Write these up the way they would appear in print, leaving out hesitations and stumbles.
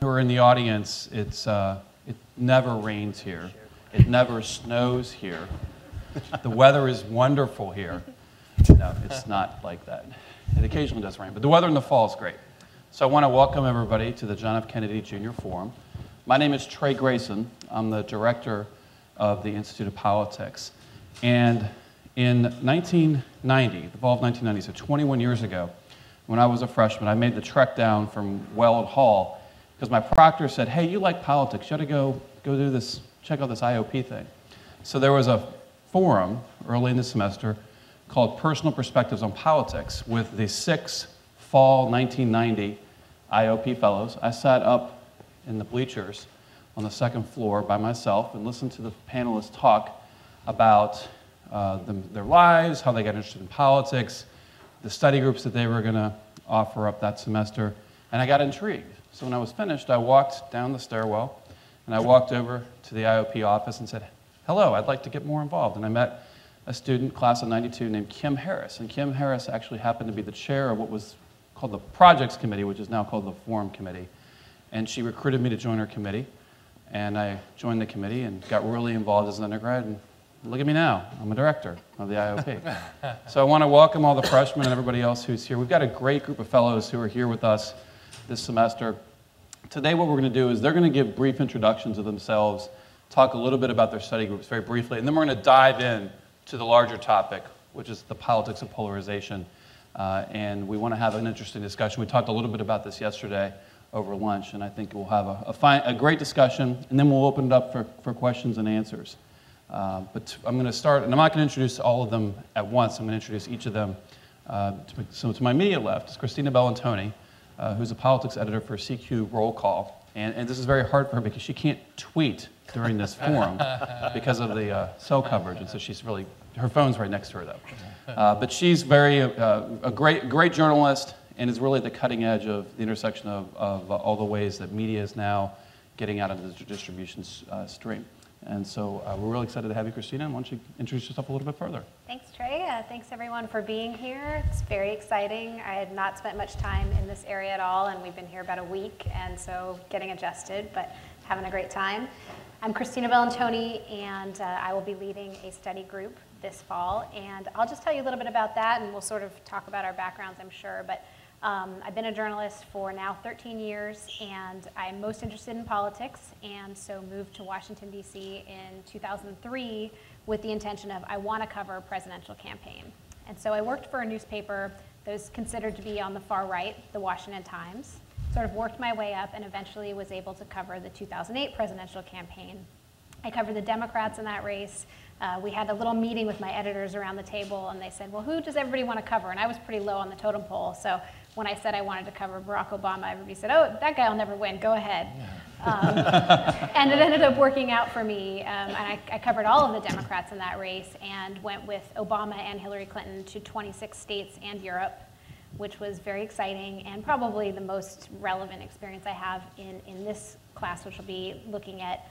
who are in the audience, it never rains here. It never snows here. The weather is wonderful here. No, it's not like that. It occasionally does rain, but the weather in the fall is great. So I want to welcome everybody to the John F. Kennedy Jr. Forum. My name is Trey Grayson. I'm the director of the Institute of Politics. And in 1990, the fall of 1990, so 21 years ago, when I was a freshman, I made the trek down from Weld Hall because my proctor said, hey, you like politics, you ought to go do this, check out this IOP thing. So there was a forum early in the semester called Personal Perspectives on Politics with the 6 fall 1990 IOP fellows. I sat up in the bleachers on the second floor by myself and listened to the panelists talk about their lives, how they got interested in politics, the study groups that they were going to offer up that semester, and I got intrigued. So when I was finished, I walked down the stairwell, and I walked over to the IOP office and said, hello, I'd like to get more involved. And I met a student, class of 92, named Kim Harris. And Kim Harris actually happened to be the chair of what was called the Projects Committee, which is now called the Forum Committee. And she recruited me to join her committee. And I joined the committee and got really involved as an undergrad. And look at me now, I'm a director of the IOP. So I want to welcome all the freshmen and everybody else who's here. We've got a great group of fellows who are here with us this semester. Today what we're going to do is they're going to give brief introductions of themselves, talk a little bit about their study groups very briefly, and then we're going to dive in to the larger topic, which is the politics of polarization. And we want to have an interesting discussion. We talked a little bit about this yesterday over lunch, and I think we'll have a great discussion, and then we'll open it up for questions and answers. But I'm going to start, and I'm not going to introduce all of them at once. I'm going to introduce each of them. So to my immediate left is Christina Bellantoni, who's a politics editor for CQ Roll Call. And this is very hard for her because she can't tweet during this forum because of the cell coverage. And so she's really, her phone's right next to her, though. But she's a great journalist and is really at the cutting edge of the intersection of all the ways that media is now getting out of the distribution stream. And so we're really excited to have you, Christina. And why don't you introduce yourself a little bit further? Thanks, Trey. Thanks, everyone, for being here. It's very exciting. I had not spent much time in this area at all, and we've been here about a week, and so getting adjusted, but having a great time. I'm Christina Bellantoni, and I will be leading a study group this fall. And I'll just tell you a little bit about that, and we'll sort of talk about our backgrounds, I'm sure. But I've been a journalist for now 13 years, and I'm most interested in politics, and so moved to Washington, D.C. in 2003 with the intention of I want to cover a presidential campaign. And so I worked for a newspaper that was considered to be on the far right, the Washington Times, sort of worked my way up and eventually was able to cover the 2008 presidential campaign. I covered the Democrats in that race. We had a little meeting with my editors around the table, and they said, well, who does everybody want to cover? And I was pretty low on the totem pole, so when I said I wanted to cover Barack Obama, everybody said, oh, that guy will never win, go ahead. And it ended up working out for me, and I covered all of the Democrats in that race and went with Obama and Hillary Clinton to 26 states and Europe, which was very exciting and probably the most relevant experience I have in this class, which will be looking at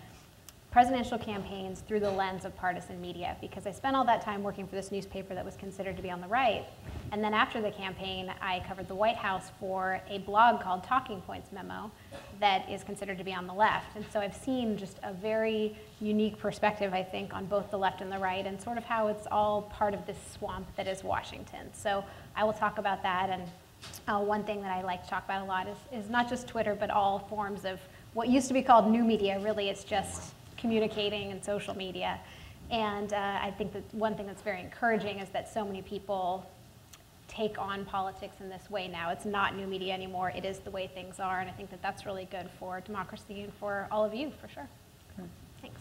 presidential campaigns through the lens of partisan media, because I spent all that time working for this newspaper that was considered to be on the right. And then after the campaign, I covered the White House for a blog called Talking Points Memo that is considered to be on the left. And so I've seen just a very unique perspective, I think, on both the left and the right, and sort of how it's all part of this swamp that is Washington. So I will talk about that. And one thing that I like to talk about a lot is not just Twitter, but all forms of what used to be called new media. Really, it's just communicating and social media. And I think that one thing that's very encouraging is that so many people take on politics in this way now. It's not new media anymore. It is the way things are. And I think that that's really good for democracy and for all of you, for sure. Okay. Thanks.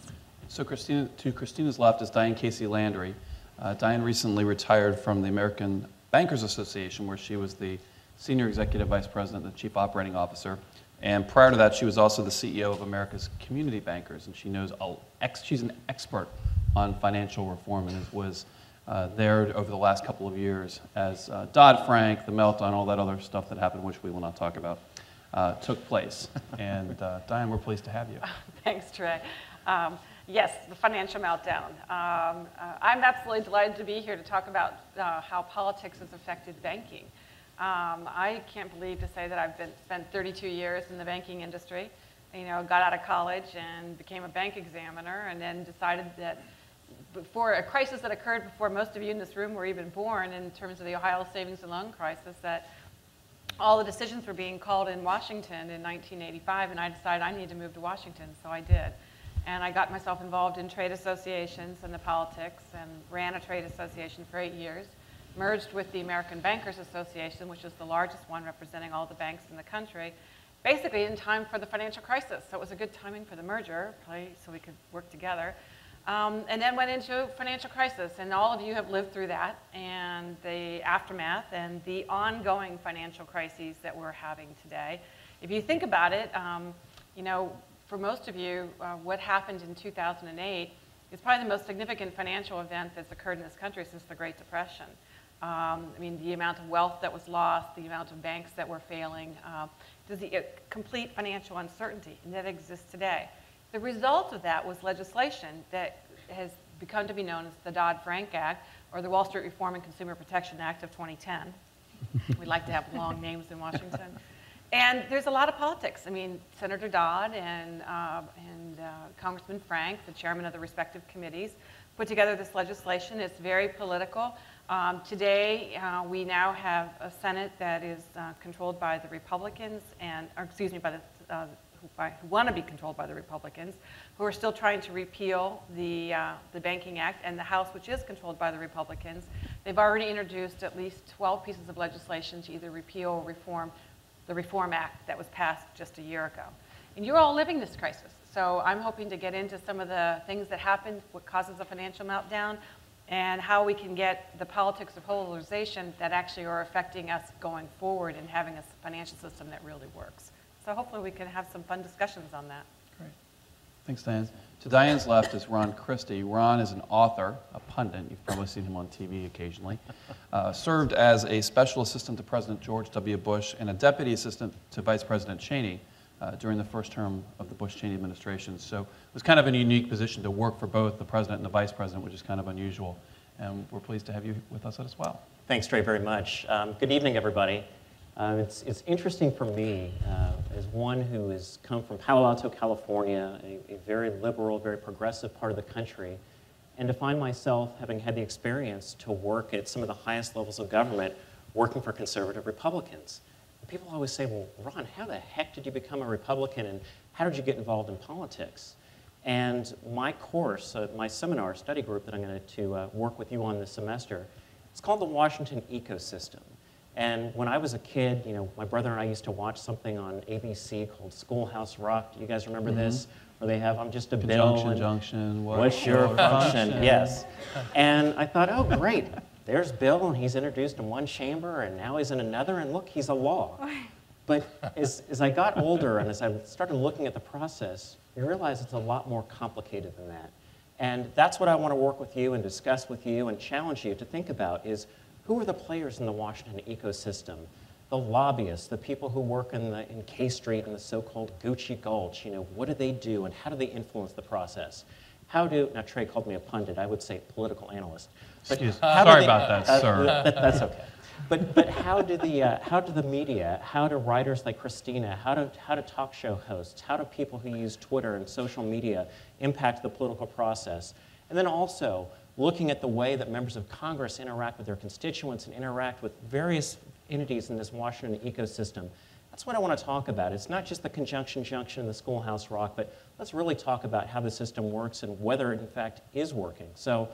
So to Christina's left is Diane Casey-Landry. Diane recently retired from the American Bankers Association, where she was the Senior Executive Vice President and Chief Operating Officer. And prior to that, she was also the CEO of America's Community Bankers, and she knows she's an expert on financial reform and was there over the last couple of years as Dodd-Frank, the meltdown, all that other stuff that happened, which we will not talk about, took place. And Diane, we're pleased to have you. Thanks, Trey. Yes, the financial meltdown. I'm absolutely delighted to be here to talk about how politics has affected banking. I can't believe to say that I've spent 32 years in the banking industry. Got out of college and became a bank examiner, and then decided that before a crisis that occurred before most of you in this room were even born, in terms of the Ohio savings and loan crisis, that all the decisions were being called in Washington in 1985, and I decided I needed to move to Washington, so I did. And I got myself involved in trade associations and the politics, and ran a trade association for 8 years, merged with the American Bankers Association, which is the largest one representing all the banks in the country, basically in time for the financial crisis. So it was a good timing for the merger, probably, so we could work together. And then went into financial crisis, and all of you have lived through that, and the aftermath, and the ongoing financial crises that we're having today. If you think about it, for most of you, what happened in 2008 is probably the most significant financial event that's occurred in this country since the Great Depression. The amount of wealth that was lost, the amount of banks that were failing, the complete financial uncertainty that exists today. The result of that was legislation that has become to be known as the Dodd-Frank Act, or the Wall Street Reform and Consumer Protection Act of 2010. We like to have long names in Washington. And there's a lot of politics. Senator Dodd and Congressman Frank, the chairman of the respective committees, put together this legislation. It's very political. Today, we now have a Senate that is controlled by the Republicans, who want to be controlled by the Republicans, who are still trying to repeal the Banking Act, and the House, which is controlled by the Republicans. They've already introduced at least 12 pieces of legislation to either repeal or reform the Reform Act that was passed just a year ago. And you're all living this crisis. So I'm hoping to get into some of the things that happened, what causes a financial meltdown, and how we can get the politics of polarization that actually are affecting us going forward and having a financial system that really works. So hopefully we can have some fun discussions on that. Great. Thanks, Diane. To Diane's left is Ron Christie. Ron is an author, a pundit. You've probably seen him on TV occasionally. Served as a special assistant to President George W. Bush and a deputy assistant to Vice President Cheney during the first term of the Bush-Cheney administration. So it was kind of a unique position to work for both the president and the vice president, which is kind of unusual. And we're pleased to have you with us as well. Thanks, Trey, very much. Good evening, everybody. It's interesting for me, as one who has come from Palo Alto, California, a very liberal, very progressive part of the country, and to find myself having had the experience to work at some of the highest levels of government, working for conservative Republicans. And people always say, well, Ron, how the heck did you become a Republican, and how did you get involved in politics? And my course, my seminar study group that I'm going to work with you on this semester, it's called the Washington Ecosystem. And when I was a kid, my brother and I used to watch something on ABC called Schoolhouse Rock. Do you guys remember this? Where they have, I'm just a bill. Junction, what's your function? Yes. And I thought, oh, great. There's Bill, and he's introduced in one chamber, and now he's in another, and look, he's a law. But as I got older and as I started looking at the process, you realize it's a lot more complicated than that. And that's what I want to work with you and discuss with you and challenge you to think about is, who are the players in the Washington ecosystem? The lobbyists, the people who work in K Street and the so-called Gucci Gulch, what do they do and how do they influence the process? Now Trey called me a pundit, I would say political analyst. But sorry about that, sir. That's okay. But how do the media, how do writers like Christina, how do talk show hosts, how do people who use Twitter and social media impact the political process? And then also, looking at the way that members of Congress interact with their constituents and interact with various entities in this Washington ecosystem. That's what I want to talk about. It's not just the conjunction junction and the Schoolhouse Rock, but let's really talk about how the system works and whether it in fact is working. So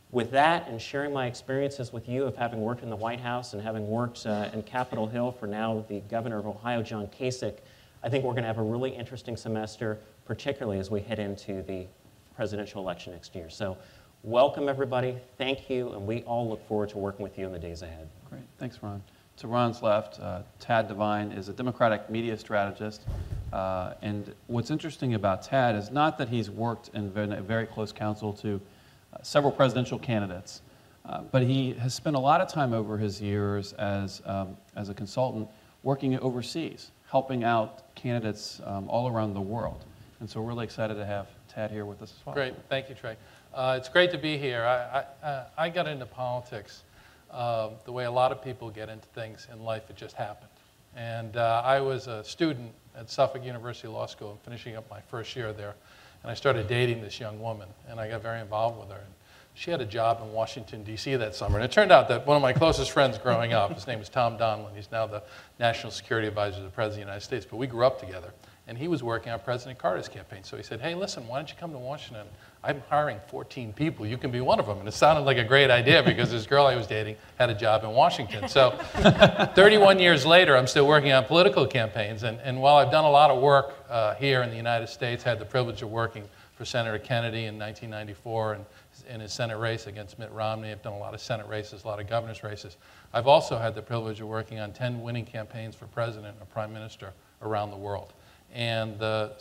with that and sharing my experiences with you of having worked in the White House and having worked in Capitol Hill for now the governor of Ohio, John Kasich, I think we're going to have a really interesting semester, particularly as we head into the presidential election next year. So welcome, everybody. Thank you, and we all look forward to working with you in the days ahead. Great. Thanks, Ron. To Ron's left, Tad Devine is a Democratic media strategist. And what's interesting about Tad is not that he's worked in a very close counsel to several presidential candidates, but he has spent a lot of time over his years as a consultant working overseas, helping out candidates all around the world. And so we're really excited to have Tad here with us as well. Great. Thank you, Trey. It's great to be here. I got into politics the way a lot of people get into things in life, it just happened. And I was a student at Suffolk University Law School and finishing up my first year there. And I started dating this young woman, and I got very involved with her. And she had a job in Washington, D.C. that summer. And it turned out that one of my closest friends growing up, his name was Tom Donlin. He's now the National Security Advisor to the President of the United States. But we grew up together. And he was working on President Carter's campaign. So he said, hey, listen, why don't you come to Washington? I'm hiring 14 people. You can be one of them. And it sounded like a great idea because this girl I was dating had a job in Washington. So 31 years later, I'm still working on political campaigns. And while I've done a lot of work here in the United States, had the privilege of working for Senator Kennedy in 1994 and in his Senate race against Mitt Romney. I've done a lot of Senate races, a lot of governor's races. I've also had the privilege of working on 10 winning campaigns for president or prime minister around the world. And the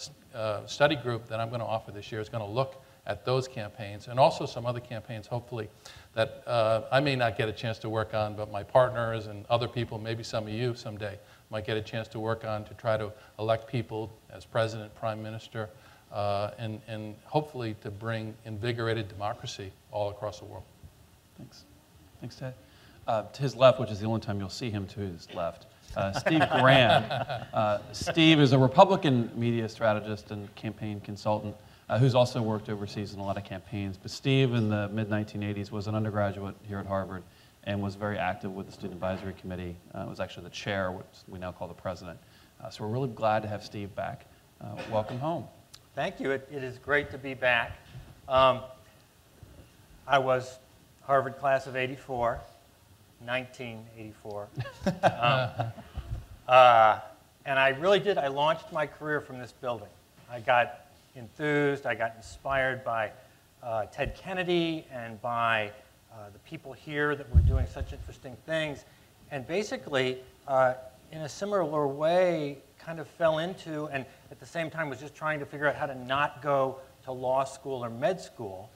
study group that I'm going to offer this year is going to look at those campaigns and also some other campaigns, hopefully, that I may not get a chance to work on, but my partners and other people, maybe some of you someday, might get a chance to work on to try to elect people as president, prime minister, and hopefully to bring invigorated democracy all across the world. Thanks. Thanks, Ted. To his left, which is the only time you'll see him to his left, Steve Grand. Steve is a Republican media strategist and campaign consultant who's also worked overseas in a lot of campaigns. But Steve, in the mid-1980s, was an undergraduate here at Harvard and was very active with the Student Advisory Committee. Was actually the chair, which we now call the president. So we're really glad to have Steve back. Welcome home. Thank you. It is great to be back. I was Harvard class of 84. 1984. And I really did, I launched my career from this building. I got enthused, I got inspired by Ted Kennedy and by the people here that were doing such interesting things. And basically, in a similar way, kind of fell into, and at the same time was just trying to figure out how to not go to law school or med school.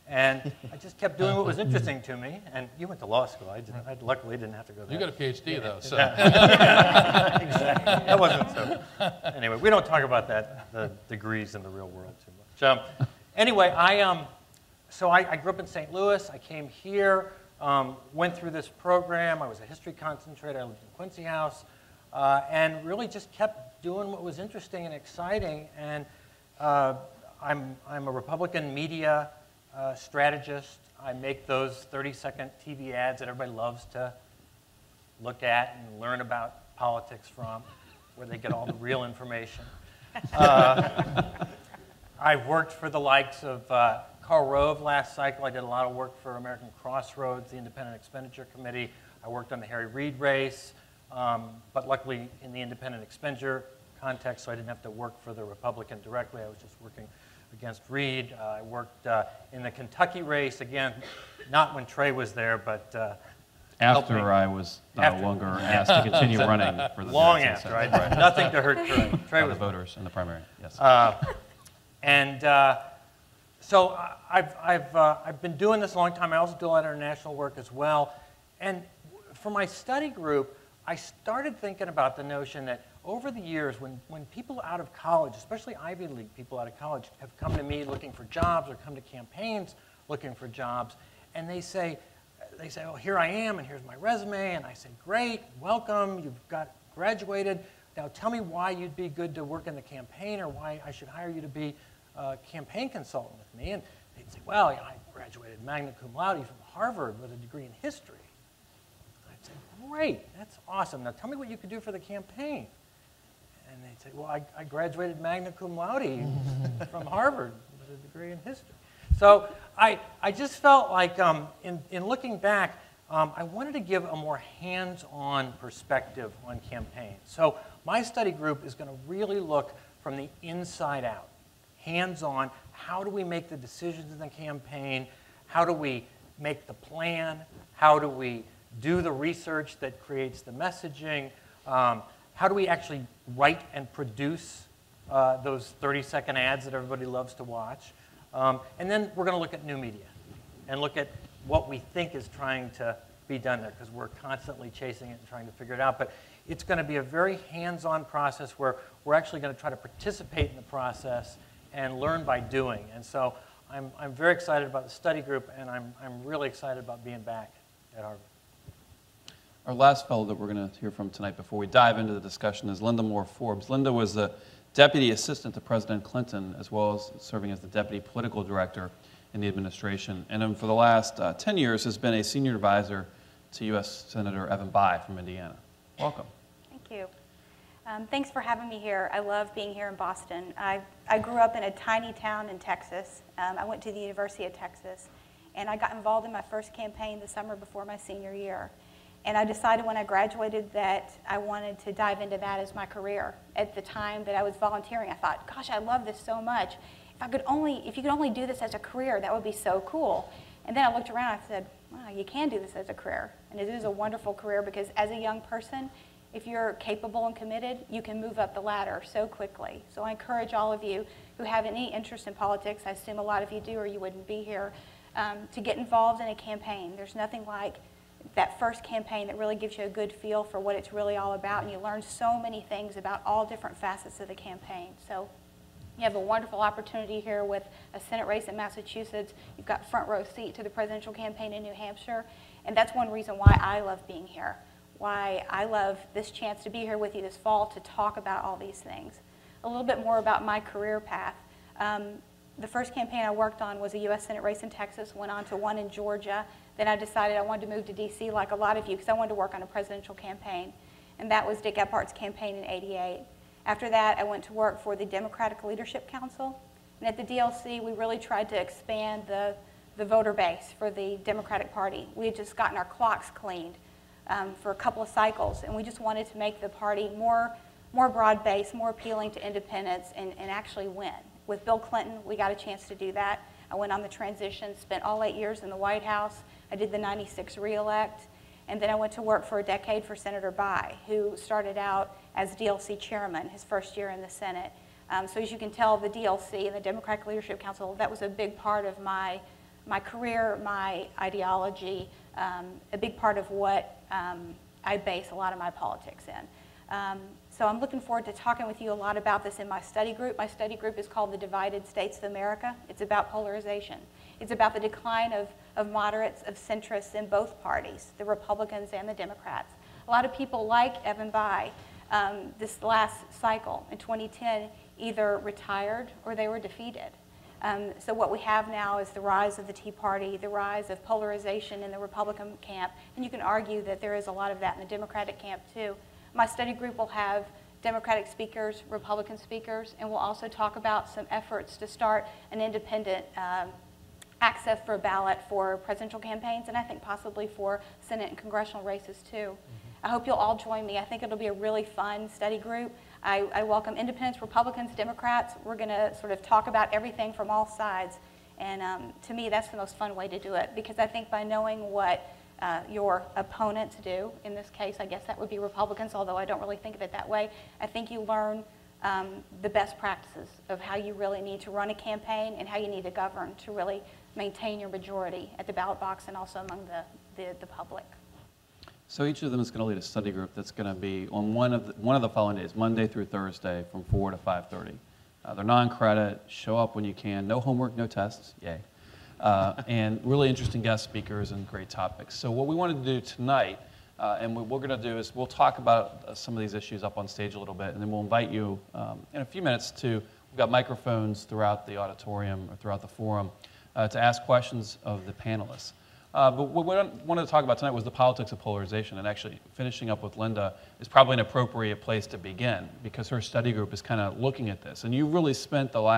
And I just kept doing what was interesting to me. And you went to law school. I luckily didn't have to go there. You got a PhD, though, so. Exactly. That wasn't so. Anyway, we don't talk about that, the degrees in the real world too much. Anyway, so I grew up in St. Louis. I came here, went through this program. I was a history concentrator. I lived in Quincy House. And really just kept doing what was interesting and exciting. And I'm a Republican media strategist. I make those 30-second TV ads that everybody loves to look at and learn about politics from, where they get all the real information. I've worked for the likes of Karl Rove last cycle. I did a lot of work for American Crossroads, the Independent Expenditure Committee. I worked on the Harry Reid race, but luckily in the independent expenditure context, so I didn't have to work for the Republican directly. I was just working against Reid. I worked in the Kentucky race, again, not when Trey was there, but after I was no longer asked to continue running for the long after, right? Nothing to hurt Trey. Trey was the voters in the primary, yes. So I've been doing this a long time. I also do a lot of international work as well. And for my study group, I started thinking about the notion that over the years, when people out of college, especially Ivy League people out of college, have come to me looking for jobs or come to campaigns looking for jobs, and they say, oh, here I am, and here's my resume, and I say, great, welcome, you've got graduated. Now tell me why you'd be good to work in the campaign or why I should hire you to be a campaign consultant with me. And they'd say, well, I graduated magna cum laude from Harvard with a degree in history. I'd say, great, that's awesome. Now tell me what you could do for the campaign. And they'd say, well, I graduated magna cum laude from Harvard with a degree in history. So I just felt like in looking back, I wanted to give a more hands-on perspective on campaigns. So my study group is going to really look from the inside out, hands-on. How do we make the decisions in the campaign? How do we make the plan? How do we do the research that creates the messaging? How do we actually write and produce those 30-second ads that everybody loves to watch? And then we're going to look at new media and look at what we think is trying to be done there, because we're constantly chasing it and trying to figure it out. But it's going to be a very hands-on process where we're actually going to try to participate in the process and learn by doing. And so I'm very excited about the study group, and I'm really excited about being back at Harvard. Our last fellow that we're going to hear from tonight before we dive into the discussion is Linda Moore Forbes. Linda was the Deputy Assistant to President Clinton, as well as serving as the Deputy Political Director in the administration. And for the last 10 years has been a Senior Advisor to U.S. Senator Evan Bayh from Indiana. Welcome. Thank you. Thanks for having me here. I love being here in Boston. I grew up in a tiny town in Texas. I went to the University of Texas, and I got involved in my first campaign the summer before my senior year. And I decided when I graduated that I wanted to dive into that as my career. At the time that I was volunteering, I thought, gosh, I love this so much. If you could only do this as a career, that would be so cool. And then I looked around and I said, wow, you can do this as a career. And it is a wonderful career because as a young person, if you're capable and committed, you can move up the ladder so quickly. So I encourage all of you who have any interest in politics, I assume a lot of you do or you wouldn't be here, to get involved in a campaign. There's nothing like that first campaign that really gives you a good feel for what it's really all about, and you learn so many things about all different facets of the campaign. So you have a wonderful opportunity here with a Senate race in Massachusetts. You've got front row seat to the presidential campaign in New Hampshire, and that's one reason why I love being here, why I love this chance to be here with you this fall to talk about all these things. A little bit more about my career path. The first campaign I worked on was a U.S. Senate race in Texas, went on to one in Georgia. Then I decided I wanted to move to D.C. like a lot of you because I wanted to work on a presidential campaign. And that was Dick Ephardt's campaign in '88. After that, I went to work for the Democratic Leadership Council. And at the DLC, we really tried to expand the voter base for the Democratic Party. We had just gotten our clocks cleaned for a couple of cycles, and we just wanted to make the party more broad-based, more appealing to independents, and actually win. With Bill Clinton, we got a chance to do that. I went on the transition, spent all 8 years in the White House. I did the '96 re-elect, and then I went to work for a decade for Senator Bayh, who started out as DLC chairman his first year in the Senate. So as you can tell, the DLC and the Democratic Leadership Council, that was a big part of my career, my ideology, a big part of what I base a lot of my politics in. So I'm looking forward to talking with you a lot about this in my study group. My study group is called the Divided States of America. It's about polarization. It's about the decline of moderates, of centrists in both parties, the Republicans and the Democrats. A lot of people like Evan Bayh this last cycle in 2010 either retired or they were defeated. So what we have now is the rise of the Tea Party, the rise of polarization in the Republican camp, and you can argue that there is a lot of that in the Democratic camp too. My study group will have Democratic speakers, Republican speakers, and we'll also talk about some efforts to start an independent access for a ballot for presidential campaigns, and I think possibly for Senate and congressional races too. I hope you'll all join me. I think it'll be a really fun study group. I welcome independents, Republicans, Democrats. We're going to sort of talk about everything from all sides, and to me that's the most fun way to do it, because I think by knowing what your opponents do, in this case I guess that would be Republicans, although I don't really think of it that way, I think you learn the best practices of how you really need to run a campaign and how you need to govern to really maintain your majority at the ballot box and also among the public. So each of them is going to lead a study group that's going to be on one of the following days, Monday through Thursday from 4 to 5:30. They're non-credit, show up when you can, no homework, no tests, yay. And really interesting guest speakers and great topics. So what we wanted to do tonight, and what we're going to do is we'll talk about some of these issues up on stage a little bit, and then we'll invite you in a few minutes we've got microphones throughout the auditorium or throughout the forum to ask questions of the panelists. But what we wanted to talk about tonight was the politics of polarization, and actually finishing up with Linda is probably an appropriate place to begin because her study group is kind of looking at this. And you really spent all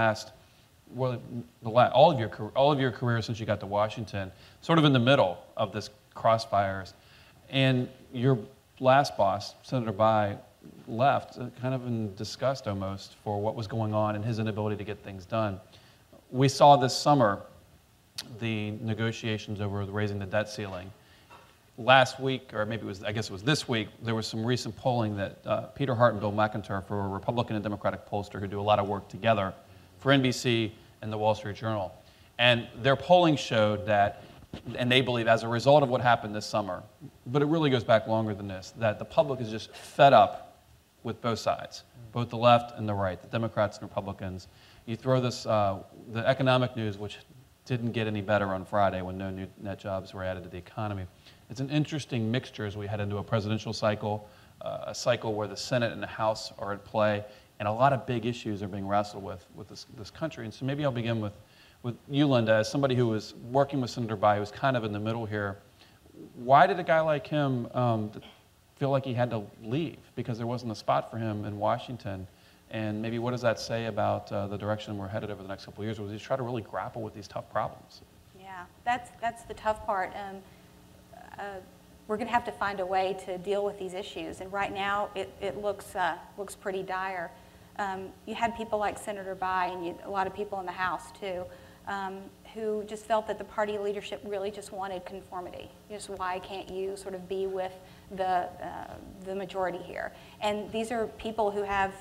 of your career since you got to Washington sort of in the middle of this crossfires. And your last boss, Senator Bayh, left kind of in disgust almost for what was going on and his inability to get things done. We saw this summer the negotiations over raising the debt ceiling. Last week, or maybe I guess it was this week, there was some recent polling that Peter Hart and Bill McIntyre, for a Republican and Democratic pollster who do a lot of work together for NBC and the Wall Street Journal. And their polling showed that, and they believe as a result of what happened this summer, but it really goes back longer than this, that the public is just fed up with both sides, both the left and the right, the Democrats and Republicans. You throw this, the economic news, which didn't get any better on Friday when no new net jobs were added to the economy. It's an interesting mixture as we head into a presidential cycle, a cycle where the Senate and the House are at play, and a lot of big issues are being wrestled with this country. And so maybe I'll begin with you, Linda, as somebody who was working with Senator Bayh, who's kind of in the middle here. Why did a guy like him feel like he had to leave? Because there wasn't a spot for him in Washington. And maybe what does that say about the direction we're headed over the next couple of years? Was he try to really grapple with these tough problems? Yeah, that's the tough part. We're going to have to find a way to deal with these issues, and right now it looks pretty dire. You had people like Senator Bayh, and a lot of people in the House too, who just felt that the party leadership really just wanted conformity. Just why can't you sort of be with the majority here? And these are people who have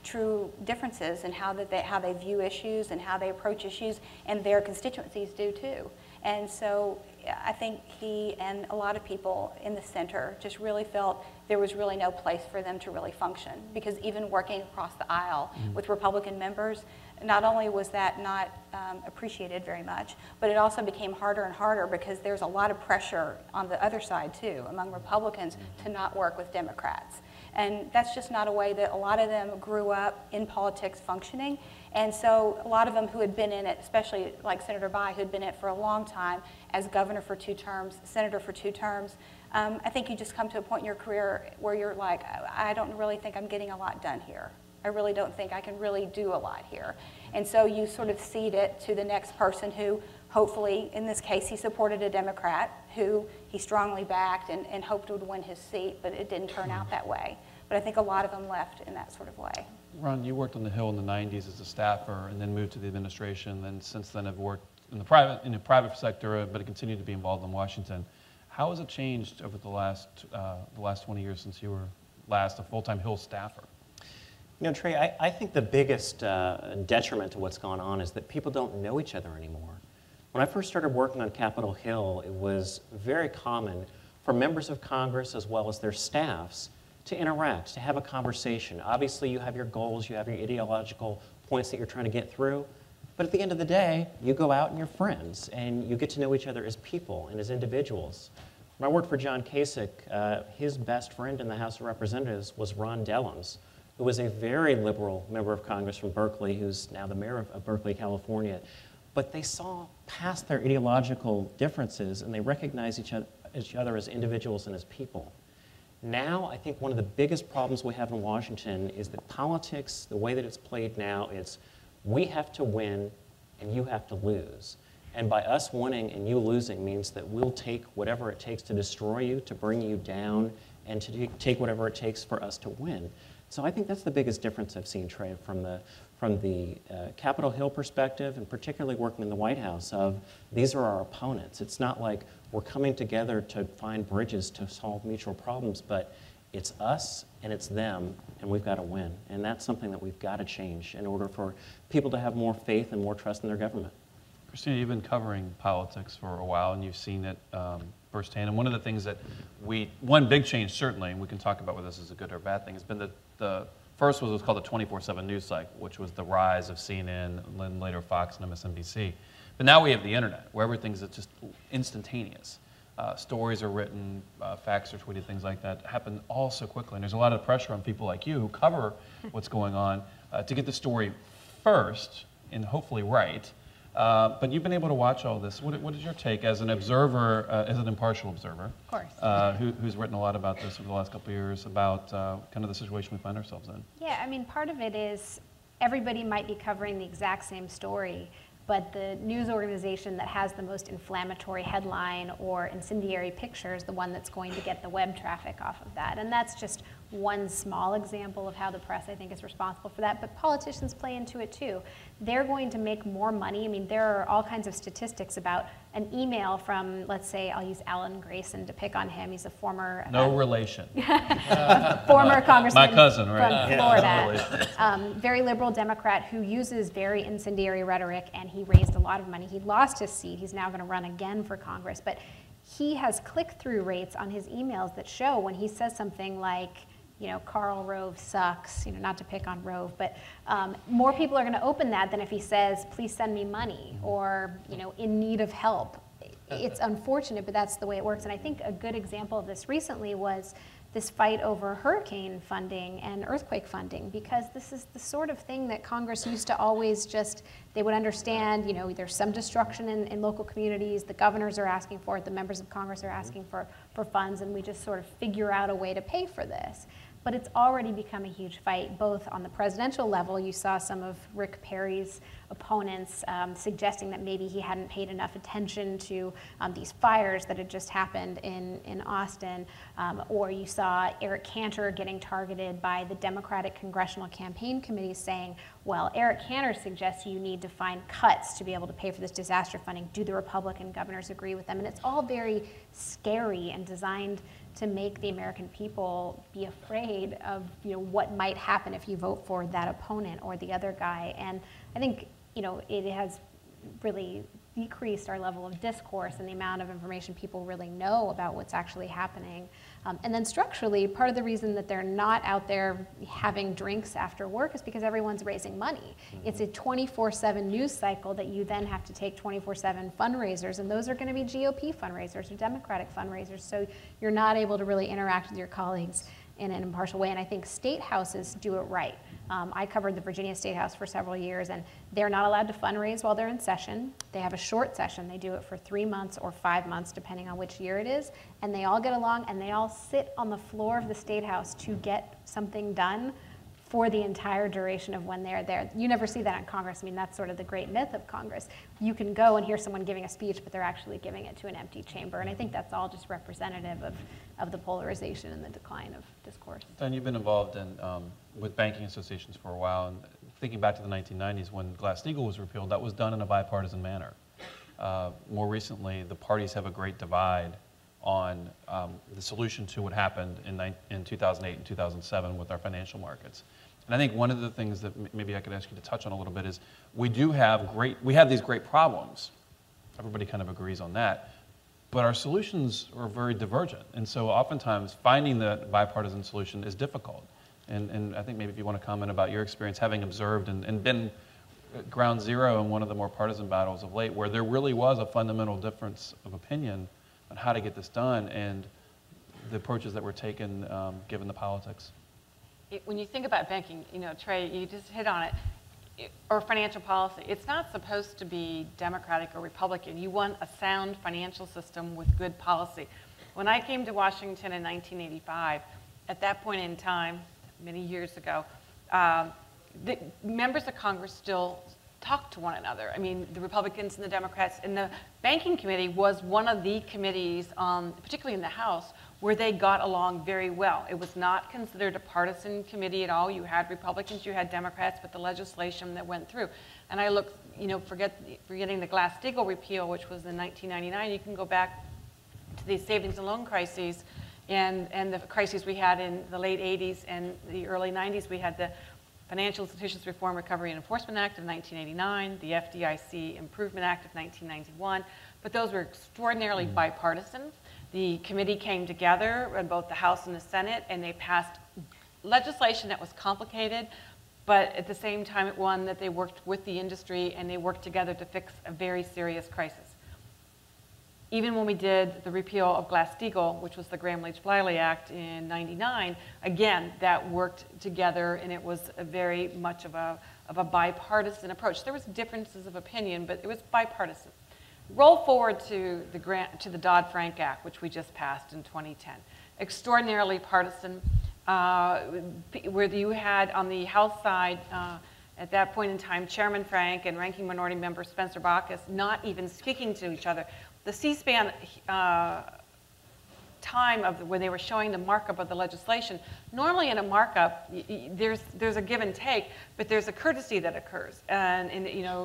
true differences in how they view issues and how they approach issues, and their constituencies do too. And so I think he and a lot of people in the center just really felt there was really no place for them to really function, because even working across the aisle with Republican members, not only was that not appreciated very much, but it also became harder and harder because there's a lot of pressure on the other side too, among Republicans, to not work with Democrats. And that's just not a way that a lot of them grew up in politics functioning. And so a lot of them who had been in it, especially like Senator Bayh, who had been in it for a long time as governor for 2 terms, senator for 2 terms, I think you just come to a point in your career where you're like, I don't really think I'm getting a lot done here. I really don't think I can really do a lot here. And so you sort of cede it to the next person who, hopefully, in this case, he supported a Democrat who he strongly backed and hoped would win his seat, but it didn't turn out that way. But I think a lot of them left in that sort of way. Ron, you worked on the Hill in the 90s as a staffer and then moved to the administration, and since then have worked in the private sector, but continued to be involved in Washington. How has it changed over the last 20 years since you were last a full-time Hill staffer? You know, Trey, I think the biggest detriment to what's gone on is that people don't know each other anymore. When I first started working on Capitol Hill, it was very common for members of Congress as well as their staffs to interact, to have a conversation. Obviously, you have your goals, you have your ideological points that you're trying to get through, but at the end of the day, you go out and you're friends, and you get to know each other as people and as individuals. When I worked for John Kasich, his best friend in the House of Representatives was Ron Dellums, who was a very liberal member of Congress from Berkeley, who's now the mayor of Berkeley, California. But they saw past their ideological differences, and they recognized each other as individuals and as people. Now, I think one of the biggest problems we have in Washington is that politics, the way that it's played now, it's we have to win and you have to lose. And by us winning and you losing means that we'll take whatever it takes to destroy you, to bring you down, and to take whatever it takes for us to win. So I think that's the biggest difference I've seen, Trey, from the Capitol Hill perspective, and particularly working in the White House, of these are our opponents. It's not like we're coming together to find bridges to solve mutual problems, but it's us and it's them, and we've got to win. And that's something that we've got to change in order for people to have more faith and more trust in their government. Christina, you've been covering politics for a while, and you've seen it firsthand. And one of the things that one big change certainly, and we can talk about whether this is a good or bad thing, has been the first was what's called the 24/7 news cycle, which was the rise of CNN, and later Fox and MSNBC. But now we have the internet, where everything's just instantaneous. Stories are written, facts are tweeted, things like that happen all so quickly. And there's a lot of pressure on people like you who cover what's going on to get the story first and hopefully right. But you've been able to watch all this. What is your take as an observer, as an impartial observer? Of course. Who's written a lot about this over the last couple of years, about kind of the situation we find ourselves in? Yeah, I mean, part of it is everybody might be covering the exact same story, but the news organization that has the most inflammatory headline or incendiary picture is the one that's going to get the web traffic off of that. And that's just one small example of how the press, I think, is responsible for that. But politicians play into it too. They're going to make more money. I mean, there are all kinds of statistics about an email from, let's say, I'll use Alan Grayson to pick on him. He's a former... No relation. former congressman my cousin, right? from Florida. Very liberal Democrat who uses very incendiary rhetoric, and he raised a lot of money. He lost his seat. He's now going to run again for Congress. But he has click-through rates on his emails that show when he says something like, Karl Rove sucks, not to pick on Rove, but more people are going to open that than if he says, please send me money, or, in need of help. It's unfortunate, but that's the way it works. And I think a good example of this recently was this fight over hurricane funding and earthquake funding, because this is the sort of thing that Congress used to always they would understand, there's some destruction in local communities, the governors are asking for it, the members of Congress are asking for funds, and we just sort of figure out a way to pay for this. But it's already become a huge fight, both on the presidential level. You saw some of Rick Perry's opponents suggesting that maybe he hadn't paid enough attention to these fires that had just happened in Austin. Or you saw Eric Cantor getting targeted by the Democratic Congressional Campaign Committee saying, well, Eric Cantor suggests you need to find cuts to be able to pay for this disaster funding. Do the Republican governors agree with them? And it's all very scary and designed to make the American people be afraid of what might happen if you vote for that opponent or the other guy. And I think it has really decreased our level of discourse and the amount of information people really know about what's actually happening. And then structurally, part of the reason that they're not out there having drinks after work is because everyone's raising money. It's a 24/7 news cycle that you then have to take 24/7 fundraisers, and those are going to be GOP fundraisers or Democratic fundraisers, so you're not able to really interact with your colleagues in an impartial way, and I think state houses do it right. I covered the Virginia State House for several years, and they're not allowed to fundraise while they're in session. They have a short session. They do it for 3 months or 5 months, depending on which year it is, and they all get along, and they all sit on the floor of the State House to get something done for the entire duration of when they're there. You never see that in Congress. I mean, that's sort of the great myth of Congress. You can go and hear someone giving a speech, but they're actually giving it to an empty chamber, and I think that's all just representative of the polarization and the decline of discourse. Dan, you've been involved with banking associations for a while, and thinking back to the 1990s when Glass-Steagall was repealed, that was done in a bipartisan manner. More recently, the parties have a great divide on the solution to what happened in 2008 and 2007 with our financial markets. And I think one of the things that maybe I could ask you to touch on a little bit is we have these great problems. Everybody kind of agrees on that. But our solutions are very divergent. And so oftentimes finding the bipartisan solution is difficult. And I think maybe if you want to comment about your experience having observed and been at ground zero in one of the more partisan battles of late, where there really was a fundamental difference of opinion on how to get this done and the approaches that were taken given the politics. When you think about banking, Trey, you just hit on it, or financial policy, it's not supposed to be Democratic or Republican. You want a sound financial system with good policy. When I came to Washington in 1985, at that point in time, many years ago, the members of Congress still talked to one another. I mean, the Republicans and the Democrats, and the Banking Committee was one of the committees, particularly in the House, where they got along very well. It was not considered a partisan committee at all. You had Republicans, you had Democrats, but the legislation that went through. And I look, forgetting the Glass-Steagall repeal, which was in 1999, you can go back to the savings and loan crises and the crises we had in the late 80s and the early 90s. We had the Financial Institutions Reform, Recovery and Enforcement Act of 1989, the FDIC Improvement Act of 1991, but those were extraordinarily bipartisan. The committee came together in both the House and the Senate, and they passed legislation that was complicated, but at the same time, it one that they worked with the industry and they worked together to fix a very serious crisis. Even when we did the repeal of Glass-Steagall, which was the Gramm-Leach-Bliley Act in '99, again, that worked together, and it was very much of a bipartisan approach. There was differences of opinion, but it was bipartisan. Roll forward to the Dodd-Frank Act, which we just passed in 2010. Extraordinarily partisan, where you had on the House side, at that point in time, Chairman Frank and Ranking Minority Member Spencer Baucus not even speaking to each other. The C-SPAN time of when they were showing the markup of the legislation, normally in a markup, there's a give and take, but there's a courtesy that occurs. And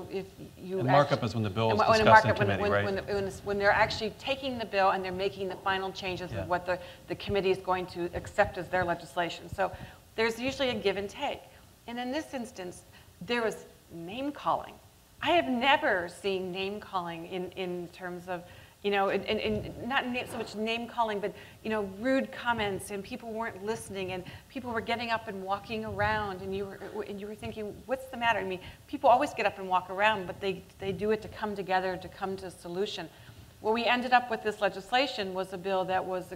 if you markup is when the bill is discussed in committee, right? When they're actually taking the bill and they're making the final changes of what the committee is going to accept as their legislation. So there's usually a give and take. And in this instance, there was name calling. I have never seen name calling in terms of you know, and not so much name calling, but, you know, rude comments, and people weren't listening, and people were getting up and walking around, and you were thinking, what's the matter? I mean, people always get up and walk around, but they do it to come together, to come to a solution. What we ended up with this legislation was a bill that was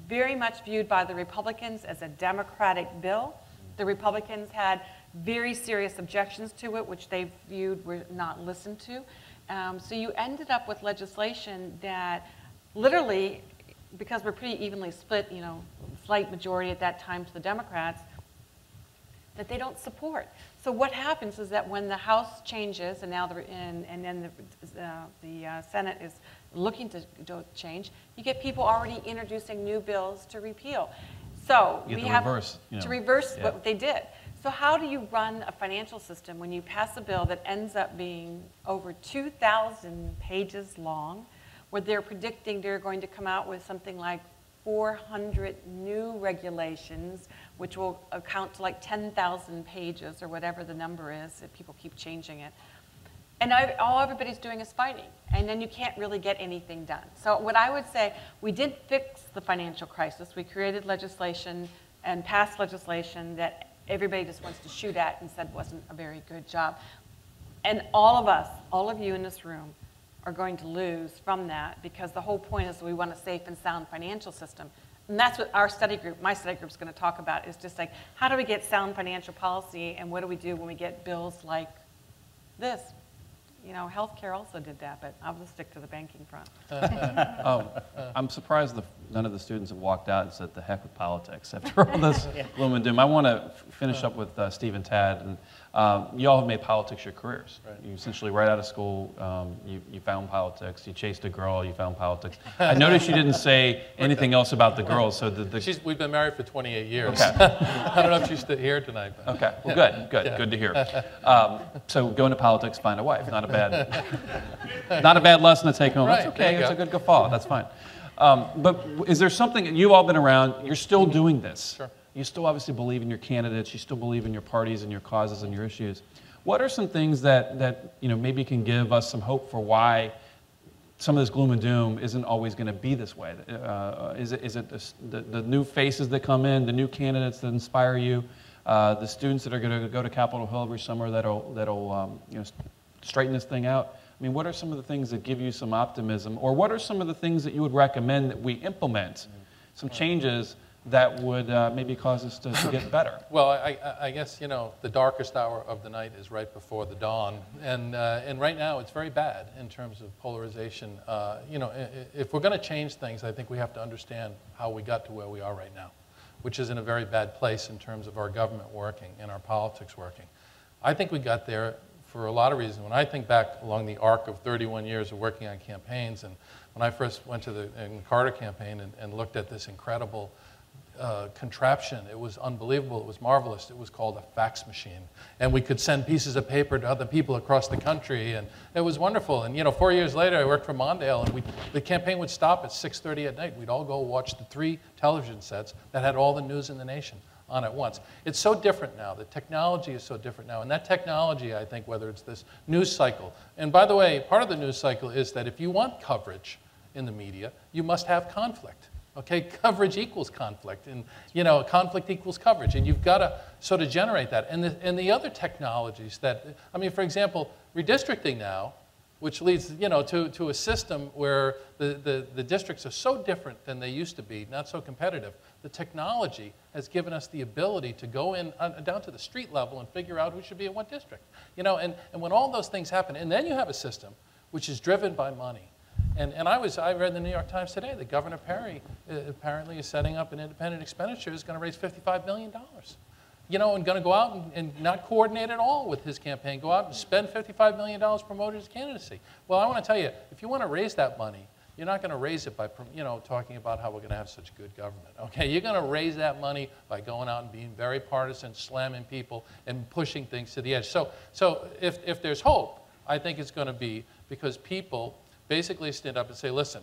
very much viewed by the Republicans as a Democratic bill. The Republicans had very serious objections to it, which they viewed were not listened to. So you ended up with legislation that literally, because we're pretty evenly split, you know, slight majority at that time to the Democrats, that they don't support. So what happens is that when the House changes, and now and then the Senate is looking to change, you get people already introducing new bills to repeal. So we have to reverse what they did. So how do you run a financial system when you pass a bill that ends up being over 2,000 pages long, where they're predicting they're going to come out with something like 400 new regulations, which will account to like 10,000 pages or whatever the number is, if people keep changing it. And all everybody's doing is fighting, and then you can't really get anything done. So what I would say, we did fix the financial crisis. We created legislation and passed legislation that everybody just wants to shoot at and said wasn't a very good job. And all of us, all of you in this room, are going to lose from that, because the whole point is we want a safe and sound financial system. And that's what our study group, my study group, is going to talk about, is just like, how do we get sound financial policy, and what do we do when we get bills like this? You know, healthcare also did that, but I'll just stick to the banking front. I'm surprised none of the students have walked out and said, the heck with politics after all this gloom and doom. I want to finish up with Steve and Tad. And you all have made politics your careers. Right. You essentially, right out of school, you found politics. You chased a girl, you found politics. I noticed you didn't say anything else about the girls. So we've been married for 28 years. Okay. I don't know if she's here tonight. But. Okay, well, good to hear. So go into politics, find a wife. Not a bad lesson to take home. Right, That's okay. It's a good guffaw. That's fine. But is there something, you've all been around, you're still doing this. Sure. You still obviously believe in your candidates, you still believe in your parties and your causes and your issues. What are some things that you know, maybe can give us some hope for why some of this gloom and doom isn't always going to be this way? Is it the new faces that come in, the new candidates that inspire you, the students that are going to go to Capitol Hill every summer that'll you know, straighten this thing out? I mean, what are some of the things that give you some optimism, or what are some of the things that you would recommend that we implement, some changes that would maybe cause us to get better? Well, I guess, you know, the darkest hour of the night is right before the dawn, and right now it's very bad in terms of polarization. You know, if we're going to change things, I think we have to understand how we got to where we are right now, which is in a very bad place in terms of our government working and our politics working. I think we got there for a lot of reasons. When I think back along the arc of 31 years of working on campaigns, and when I first went to the Carter campaign and looked at this incredible contraption, it was unbelievable, it was marvelous. It was called a fax machine. And we could send pieces of paper to other people across the country, and it was wonderful. And you know, 4 years later, I worked for Mondale, and the campaign would stop at 6:30 at night. We'd all go watch the 3 television sets that had all the news in the nation on at once. It's so different now. The technology is so different now. And that technology, I think, whether it's this news cycle, and by the way, part of the news cycle is that if you want coverage in the media, you must have conflict. Okay, coverage equals conflict, and you know, conflict equals coverage, and you've got to sort of generate that. And the other technologies that, I mean, for example, redistricting now, which leads, you know, to a system where the districts are so different than they used to be, not so competitive. The technology has given us the ability to go in down to the street level and figure out who should be in what district. You know, and when all those things happen, and then you have a system which is driven by money. And I read in the New York Times today that Governor Perry apparently is setting up an independent expenditure is going to raise $55 million. You know, and going to go out and not coordinate at all with his campaign, go out and spend $55 million promoting his candidacy. Well, I want to tell you, if you want to raise that money, you're not going to raise it by, you know, talking about how we're going to have such good government. Okay, you're going to raise that money by going out and being very partisan, slamming people, and pushing things to the edge. So if there's hope, I think it's going to be because people basically stand up and say, listen,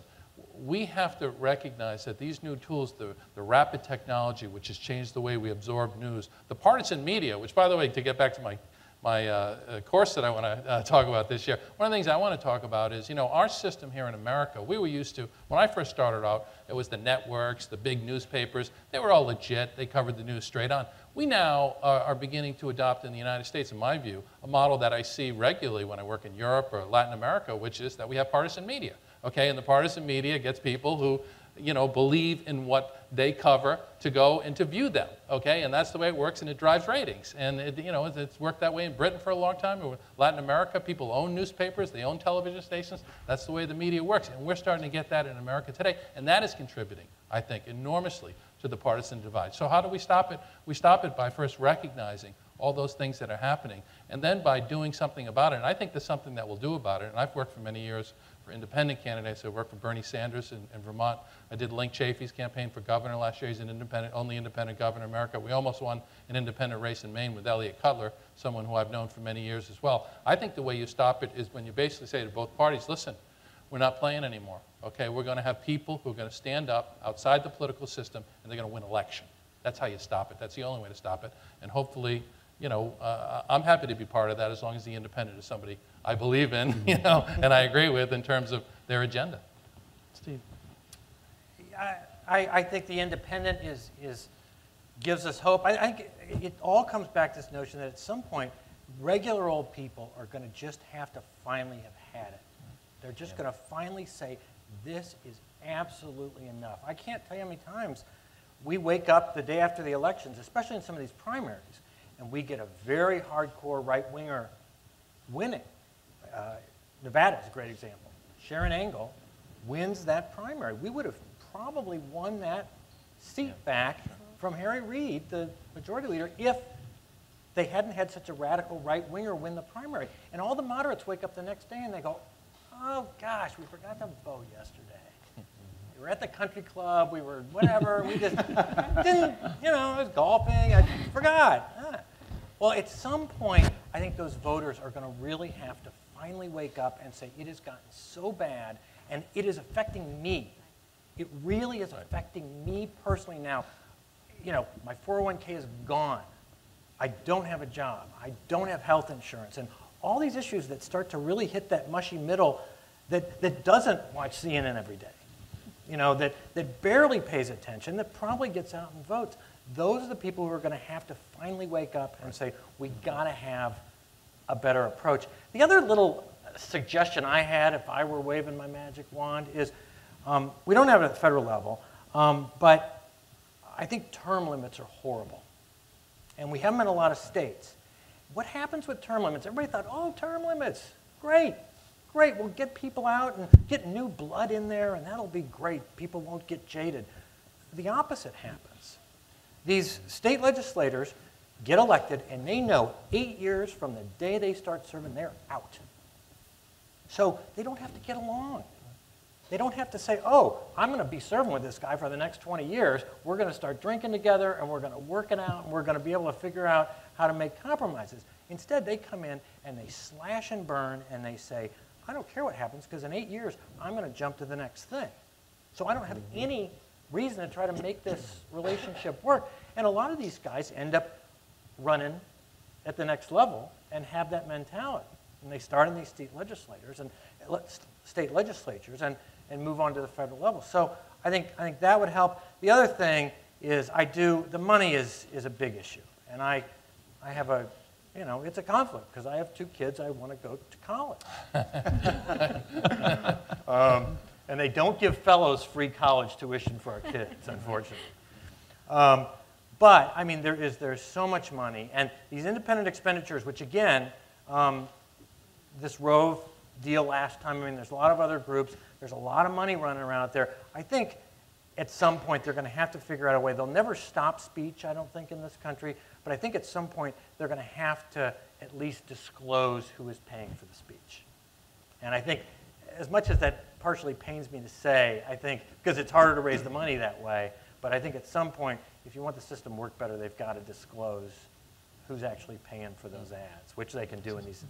we have to recognize that these new tools, the rapid technology, which has changed the way we absorb news, the partisan media, which, by the way, to get back to course that I want to talk about this year. One of the things I want to talk about is, our system here in America, we were used to, when I first started out, it was the networks, the big newspapers. They were all legit. They covered the news straight on. We now are beginning to adopt in the United States, in my view, a model that I see regularly when I work in Europe or Latin America, which is that we have partisan media, okay? And the partisan media gets people who, believe in what they cover to go and to view them, okay? And that's the way it works, and it drives ratings. And, it's worked that way in Britain for a long time. In Latin America, people own newspapers, they own television stations. That's the way the media works. And we're starting to get that in America today. And that is contributing, I think, enormously to the partisan divide. So how do we stop it? We stop it by first recognizing all those things that are happening, and then by doing something about it. And I think there's something that we'll do about it. And I've worked for many years for independent candidates. I worked for Bernie Sanders in Vermont. I did Link Chafee's campaign for governor last year. He's an only independent governor in America. We almost won an independent race in Maine with Elliott Cutler, someone who I've known for many years as well. I think the way you stop it is when you basically say to both parties, listen, we're not playing anymore, okay? We're going to have people who are going to stand up outside the political system, and they're going to win election. That's how you stop it. That's the only way to stop it. And hopefully, I'm happy to be part of that as long as the independent is somebody I believe in, and I agree with in terms of their agenda. Steve. I think the independent gives us hope. I think it all comes back to this notion that at some point, regular old people are going to just have to finally have had it. They're just going to finally say, this is absolutely enough. I can't tell you how many times we wake up the day after the elections, especially in some of these primaries, and we get a very hardcore right-winger winning. Nevada is a great example. Sharon Angle wins that primary. We would have probably won that seat back from Harry Reid, the majority leader, if they hadn't had such a radical right-winger win the primary. And all the moderates wake up the next day and they go, oh gosh, we forgot to vote yesterday. We were at the country club, we were whatever, we just didn't, it was golfing, I forgot. Well, at some point, I think those voters are going to really have to finally wake up and say, it has gotten so bad, and it is affecting me. It really is affecting me personally now. My 401k is gone. I don't have a job. I don't have health insurance. And all these issues that start to really hit that mushy middle that doesn't watch CNN every day, that barely pays attention, that probably gets out and votes. Those are the people who are going to have to finally wake up and say, we got to have a better approach. The other little suggestion I had, if I were waving my magic wand, is we don't have it at the federal level, but I think term limits are horrible. And we have them in a lot of states. What happens with term limits? Everybody thought, oh, term limits, great. We'll get people out and get new blood in there, and that'll be great. People won't get jaded. The opposite happens. These state legislators get elected, and they know 8 years from the day they start serving, they're out. So they don't have to get along. They don't have to say, oh, I'm going to be serving with this guy for the next 20 years. We're going to start drinking together, and we're going to work it out, and we're going to be able to figure out how to make compromises. Instead, they come in, and they slash and burn, and they say, I don't care what happens, because in 8 years, I'm going to jump to the next thing. So I don't have any reason to try to make this relationship work. And a lot of these guys end up running at the next level and have that mentality. And they start in these state legislatures and move on to the federal level. So I think that would help. The other thing is the money is a big issue. And I have a, it's a conflict because I have 2 kids. I want to go to college. And they don't give fellows free college tuition for our kids, unfortunately. But, I mean, there's so much money. And these independent expenditures, which, again, this Rove deal last time, I mean, there's a lot of other groups. There's a lot of money running around out there. I think at some point they're going to have to figure out a way. They'll never stop speech, I don't think, in this country. But I think at some point they're going to have to at least disclose who is paying for the speech. And I think, as much as that partially pains me to say, I think, because it's harder to raise the money that way, but I think at some point, if you want the system to work better, they've got to disclose who's actually paying for those ads, which they can do in these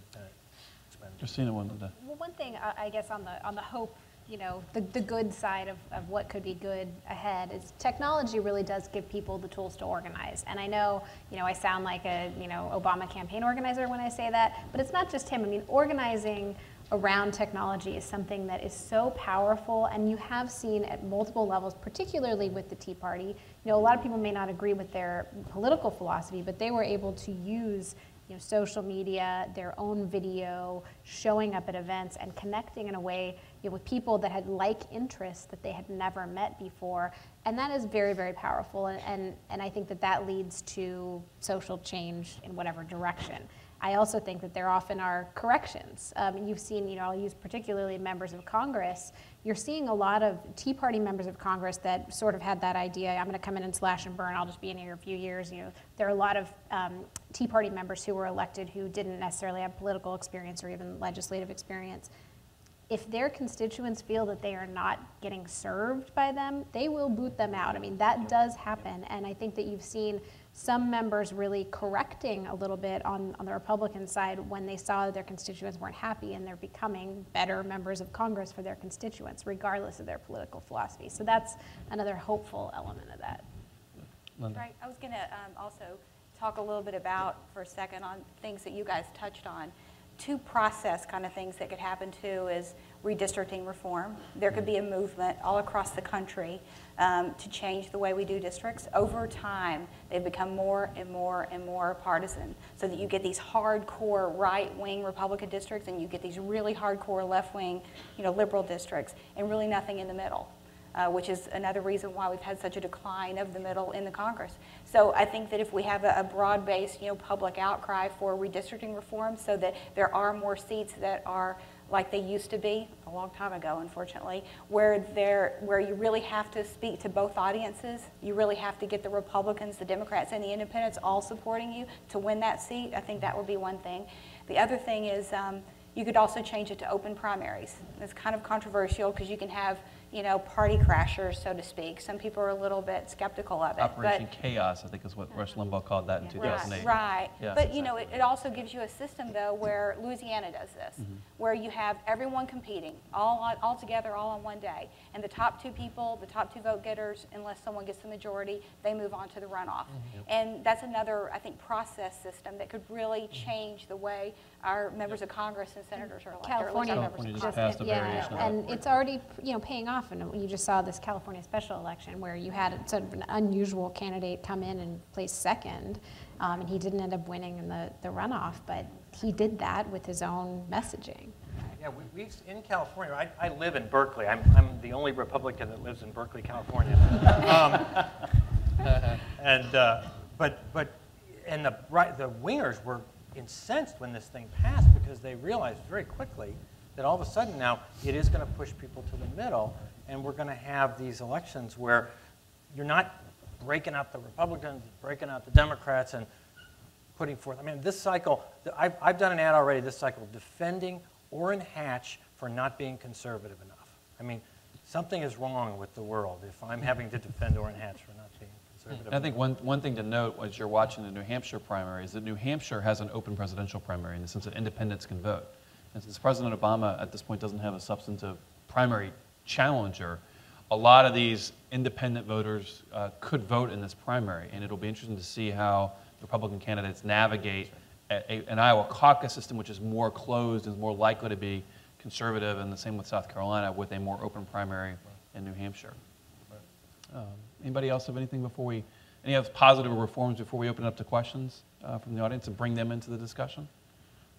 expenditures. Christina wanted to. Well, one thing, I guess, on the hope the good side of what could be good ahead is technology really does give people the tools to organize. And I know, I sound like a, Obama campaign organizer when I say that, but it's not just him. I mean, organizing around technology is something that is so powerful, and you have seen at multiple levels, particularly with the Tea Party. A lot of people may not agree with their political philosophy, but they were able to use social media, their own video, showing up at events and connecting in a way with people that had like interests that they had never met before. And that is very, very powerful. And I think that leads to social change in whatever direction. I also think that there often are corrections. You've seen, I'll use particularly members of Congress. You're seeing a lot of Tea Party members of Congress that sort of had that idea, I'm going to come in and slash and burn, I'll just be in here a few years. There are a lot of Tea Party members who were elected who didn't necessarily have political experience or even legislative experience. If their constituents feel that they are not getting served by them, they will boot them out. I mean, that does happen, and I think that you've seen some members really correcting a little bit on the Republican side when they saw that their constituents weren't happy, and they're becoming better members of Congress for their constituents, regardless of their political philosophy. So that's another hopeful element of that. Linda. Right. I was going to also talk a little bit about, for a second, on things that you guys touched on. Two process kind of things that could happen too is redistricting reform. There could be a movement all across the country to change the way we do districts. Over time, they've become more and more and more partisan, so that you get these hardcore right-wing Republican districts and you get these really hardcore left-wing, liberal districts, and really nothing in the middle. Which is another reason why we've had such a decline of the middle in the Congress. So I think that if we have a broad-based, public outcry for redistricting reform, so that there are more seats that are like they used to be a long time ago, unfortunately, where you really have to speak to both audiences. You really have to get the Republicans, the Democrats, and the Independents all supporting you to win that seat. I think that would be one thing. The other thing is you could also change it to open primaries. It's kind of controversial because you can have party crashers, so to speak. Some people are a little bit skeptical of it. Operation Chaos, I think is what Rush Limbaugh called that in 2008. Right. Yes, but exactly. It also gives you a system though where Louisiana does this, where you have everyone competing all together, all on one day, and the top two people, the top two vote getters, unless someone gets the majority, they move on to the runoff. And that's another, I think, process system that could really change the way our members of Congress and senators are elected. California just passed a variation of and it's already paying off. And you just saw this California special election where you had sort of an unusual candidate come in and place second, and he didn't end up winning in the runoff, but he did that with his own messaging. Yeah, we've in California. I live in Berkeley. I'm the only Republican that lives in Berkeley, California. And the wingers were incensed when this thing passed because they realized very quickly that all of a sudden now it is going to push people to the middle, and we're going to have these elections where you're not breaking out the Republicans, breaking out the Democrats, and putting forth. I mean, this cycle, I've done an ad already this cycle, defending Orrin Hatch for not being conservative enough. I mean, something is wrong with the world if I'm having to defend Orrin Hatch for not being conservative. I think one thing to note as you're watching the New Hampshire primary is that New Hampshire has an open presidential primary in the sense that independents can vote. And since President Obama at this point doesn't have a substantive primary challenger, a lot of these independent voters could vote in this primary, and it'll be interesting to see how Republican candidates navigate an Iowa caucus system which is more closed and is more likely to be conservative, and the same with South Carolina with a more open primary in New Hampshire. Anybody else have anything before any other positive reforms before we open it up to questions from the audience and bring them into the discussion?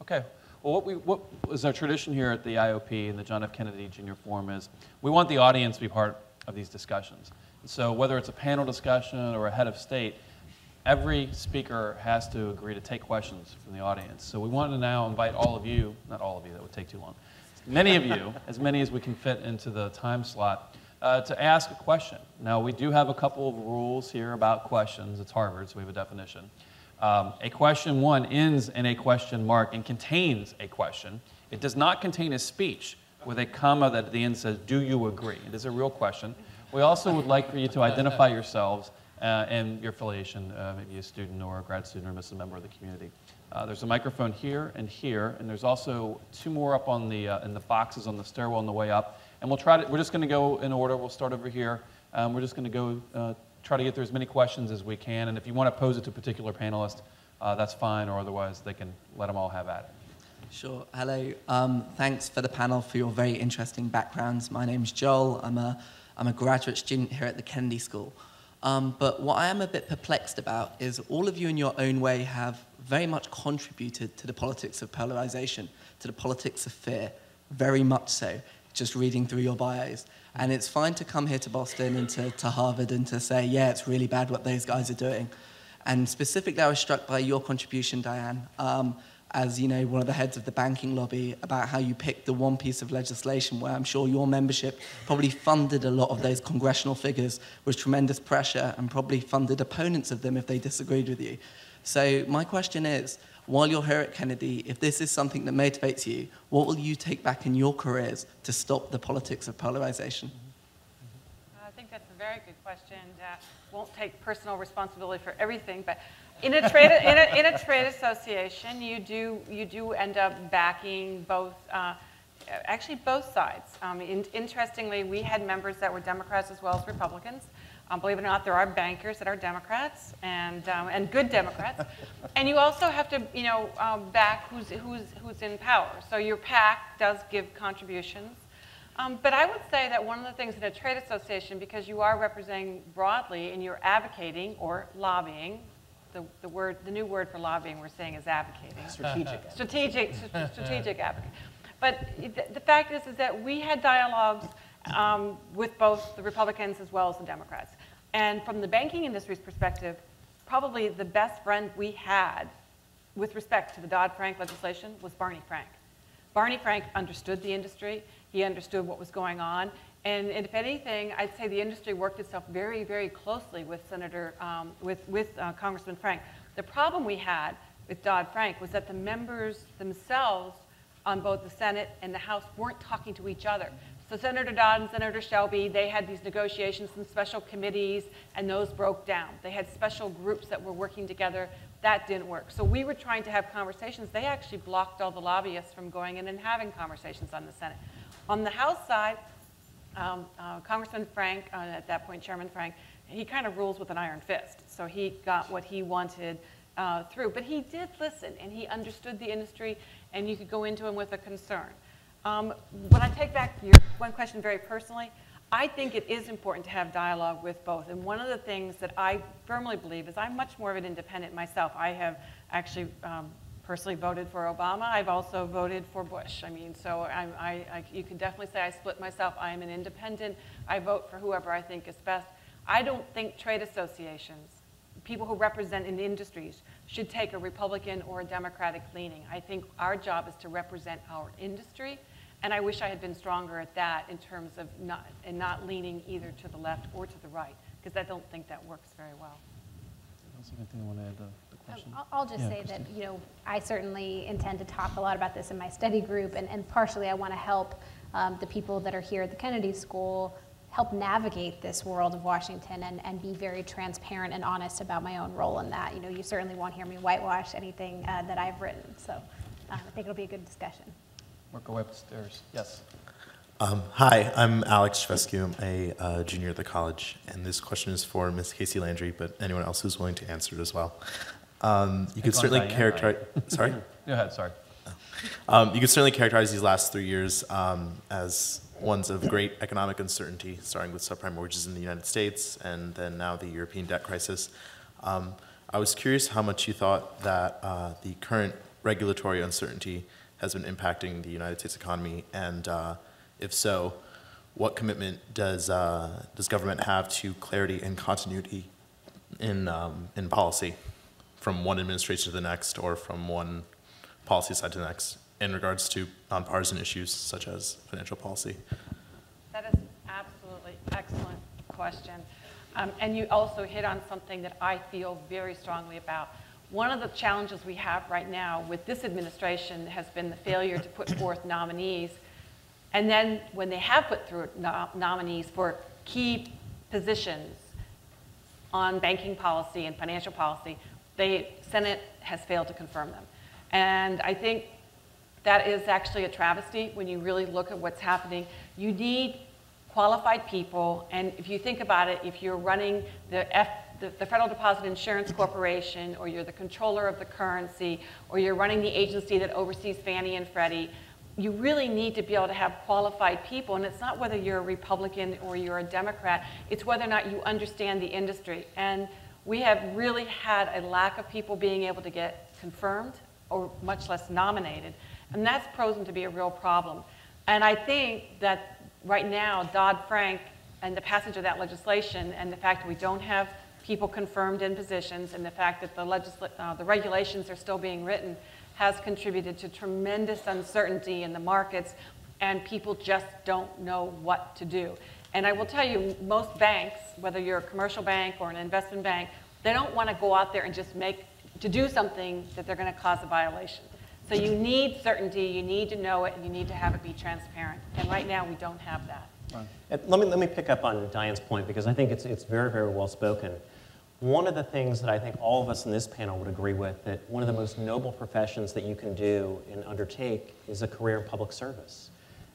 Okay. Well, what is our tradition here at the IOP and the John F. Kennedy Jr. Forum is we want the audience to be part of these discussions. So whether it's a panel discussion or a head of state, every speaker has to agree to take questions from the audience. So we want to now invite all of you, not all of you, that would take too long, many of you, as many as we can fit into the time slot, to ask a question. Now, we do have a couple of rules here about questions. It's Harvard, so we have a definition. A question one ends in a question mark and contains a question. It does not contain a speech with a comma that at the end says, do you agree? It is a real question. We also would like for you to identify yourselves and your affiliation, maybe a student or a grad student or just a member of the community. There's a microphone here, and there's also two more up on in the boxes on the stairwell on the way up. And we're just going to go in order. We'll start over here. We're just going to go try to get through as many questions as we can. And if you want to pose it to a particular panelist, that's fine, or otherwise they can let them all have at it. Sure. Hello. Thanks for the panel for your very interesting backgrounds. My name's Joel. I'm a graduate student here at the Kennedy School. But what I am a bit perplexed about is all of you in your own way have very much contributed to the politics of polarization, to the politics of fear, very much so, just reading through your bios. And it's fine to come here to Boston and to Harvard and to say, yeah, it's really bad what those guys are doing. And specifically, I was struck by your contribution, Diane, as one of the heads of the banking lobby, about how you picked the one piece of legislation where I'm sure your membership probably funded a lot of those congressional figures with tremendous pressure and probably funded opponents of them if they disagreed with you. So my question is, while you're here at Kennedy, if this is something that motivates you, what will you take back in your careers to stop the politics of polarization? I think that's a very good question. Won't take personal responsibility for everything, but in a trade association, you do end up backing both, actually both sides. Interestingly, we had members that were Democrats as well as Republicans. Believe it or not, there are bankers that are Democrats and good Democrats, and you also have to back who's in power. So your PAC does give contributions. But I would say that one of the things in a trade association, because you are representing broadly and you're advocating or lobbying, the new word for lobbying we're saying is advocating. Strategic advocate. But the fact is that we had dialogues with both the Republicans as well as the Democrats. And from the banking industry's perspective, probably the best friend we had with respect to the Dodd-Frank legislation was Barney Frank. Barney Frank understood the industry. He understood what was going on. And if anything, I'd say the industry worked itself very, very closely with Congressman Frank. The problem we had with Dodd-Frank was that the members themselves on both the Senate and the House weren't talking to each other. So Senator Dodd and Senator Shelby, they had these negotiations and special committees, and those broke down. They had special groups that were working together. That didn't work. So we were trying to have conversations. They actually blocked all the lobbyists from going in and having conversations on the Senate. On the House side, Congressman Frank, at that point Chairman Frank, he kind of rules with an iron fist. So he got what he wanted through. But he did listen, and he understood the industry, and you could go into him with a concern. When I take back your one question very personally, I think it is important to have dialogue with both. And one of the things that I firmly believe is I'm much more of an independent myself. I have actually personally voted for Obama. I've also voted for Bush. I mean, so you can definitely say I split myself. I am an independent. I vote for whoever I think is best. I don't think trade associations, people who represent in the industries, should take a Republican or a Democratic leaning. I think our job is to represent our industry. And I wish I had been stronger at that in terms of not leaning either to the left or to the right, because I don't think that works very well. Anything you want to add to the question? I'll just say that I certainly intend to talk a lot about this in my study group, and partially I want to help the people that are here at the Kennedy School help navigate this world of Washington and be very transparent and honest about my own role in that. You certainly won't hear me whitewash anything that I've written, so I think it'll be a good discussion. Work our way upstairs. Yes. Hi, I'm Alex Chvescu. I'm a junior at the college, and this question is for Ms. Casey-Landry, but anyone else who's willing to answer it as well. You could certainly characterize. Sorry. Go ahead. Sorry. You could certainly characterize these last 3 years as ones of great economic uncertainty, starting with subprime mortgages in the United States, and then now the European debt crisis. I was curious how much you thought that the current regulatory uncertainty has been impacting the United States economy, and if so, what commitment does government have to clarity and continuity in policy from one administration to the next, or from one policy side to the next, in regards to nonpartisan issues such as financial policy? That is absolutely excellent question, and you also hit on something that I feel very strongly about. One of the challenges we have right now with this administration has been the failure to put forth nominees. And then when they have put through nominees for key positions on banking policy and financial policy, the Senate has failed to confirm them. And I think that is actually a travesty when you really look at what's happening. You need qualified people, and if you think about it, if you're running the Federal Deposit Insurance Corporation, or you're the controller of the currency, or you're running the agency that oversees Fannie and Freddie, you really need to be able to have qualified people, and it's not whether you're a Republican or you're a Democrat, it's whether or not you understand the industry. And we have really had a lack of people being able to get confirmed, or much less nominated, and that's proven to be a real problem. And I think that right now, Dodd-Frank and the passage of that legislation, and the fact that we don't have people confirmed in positions, and the fact that the regulations are still being written, has contributed to tremendous uncertainty in the markets, and people just don't know what to do. And I will tell you, most banks, whether you're a commercial bank or an investment bank, they don't want to go out there and just do something that they're going to cause a violation. So you need certainty, you need to know it, and you need to have it be transparent. And right now, we don't have that. Right. Let me pick up on Diane's point, because I think it's very, very well spoken. One of the things that I think all of us in this panel would agree with, that one of the most noble professions that you can do and undertake is a career in public service.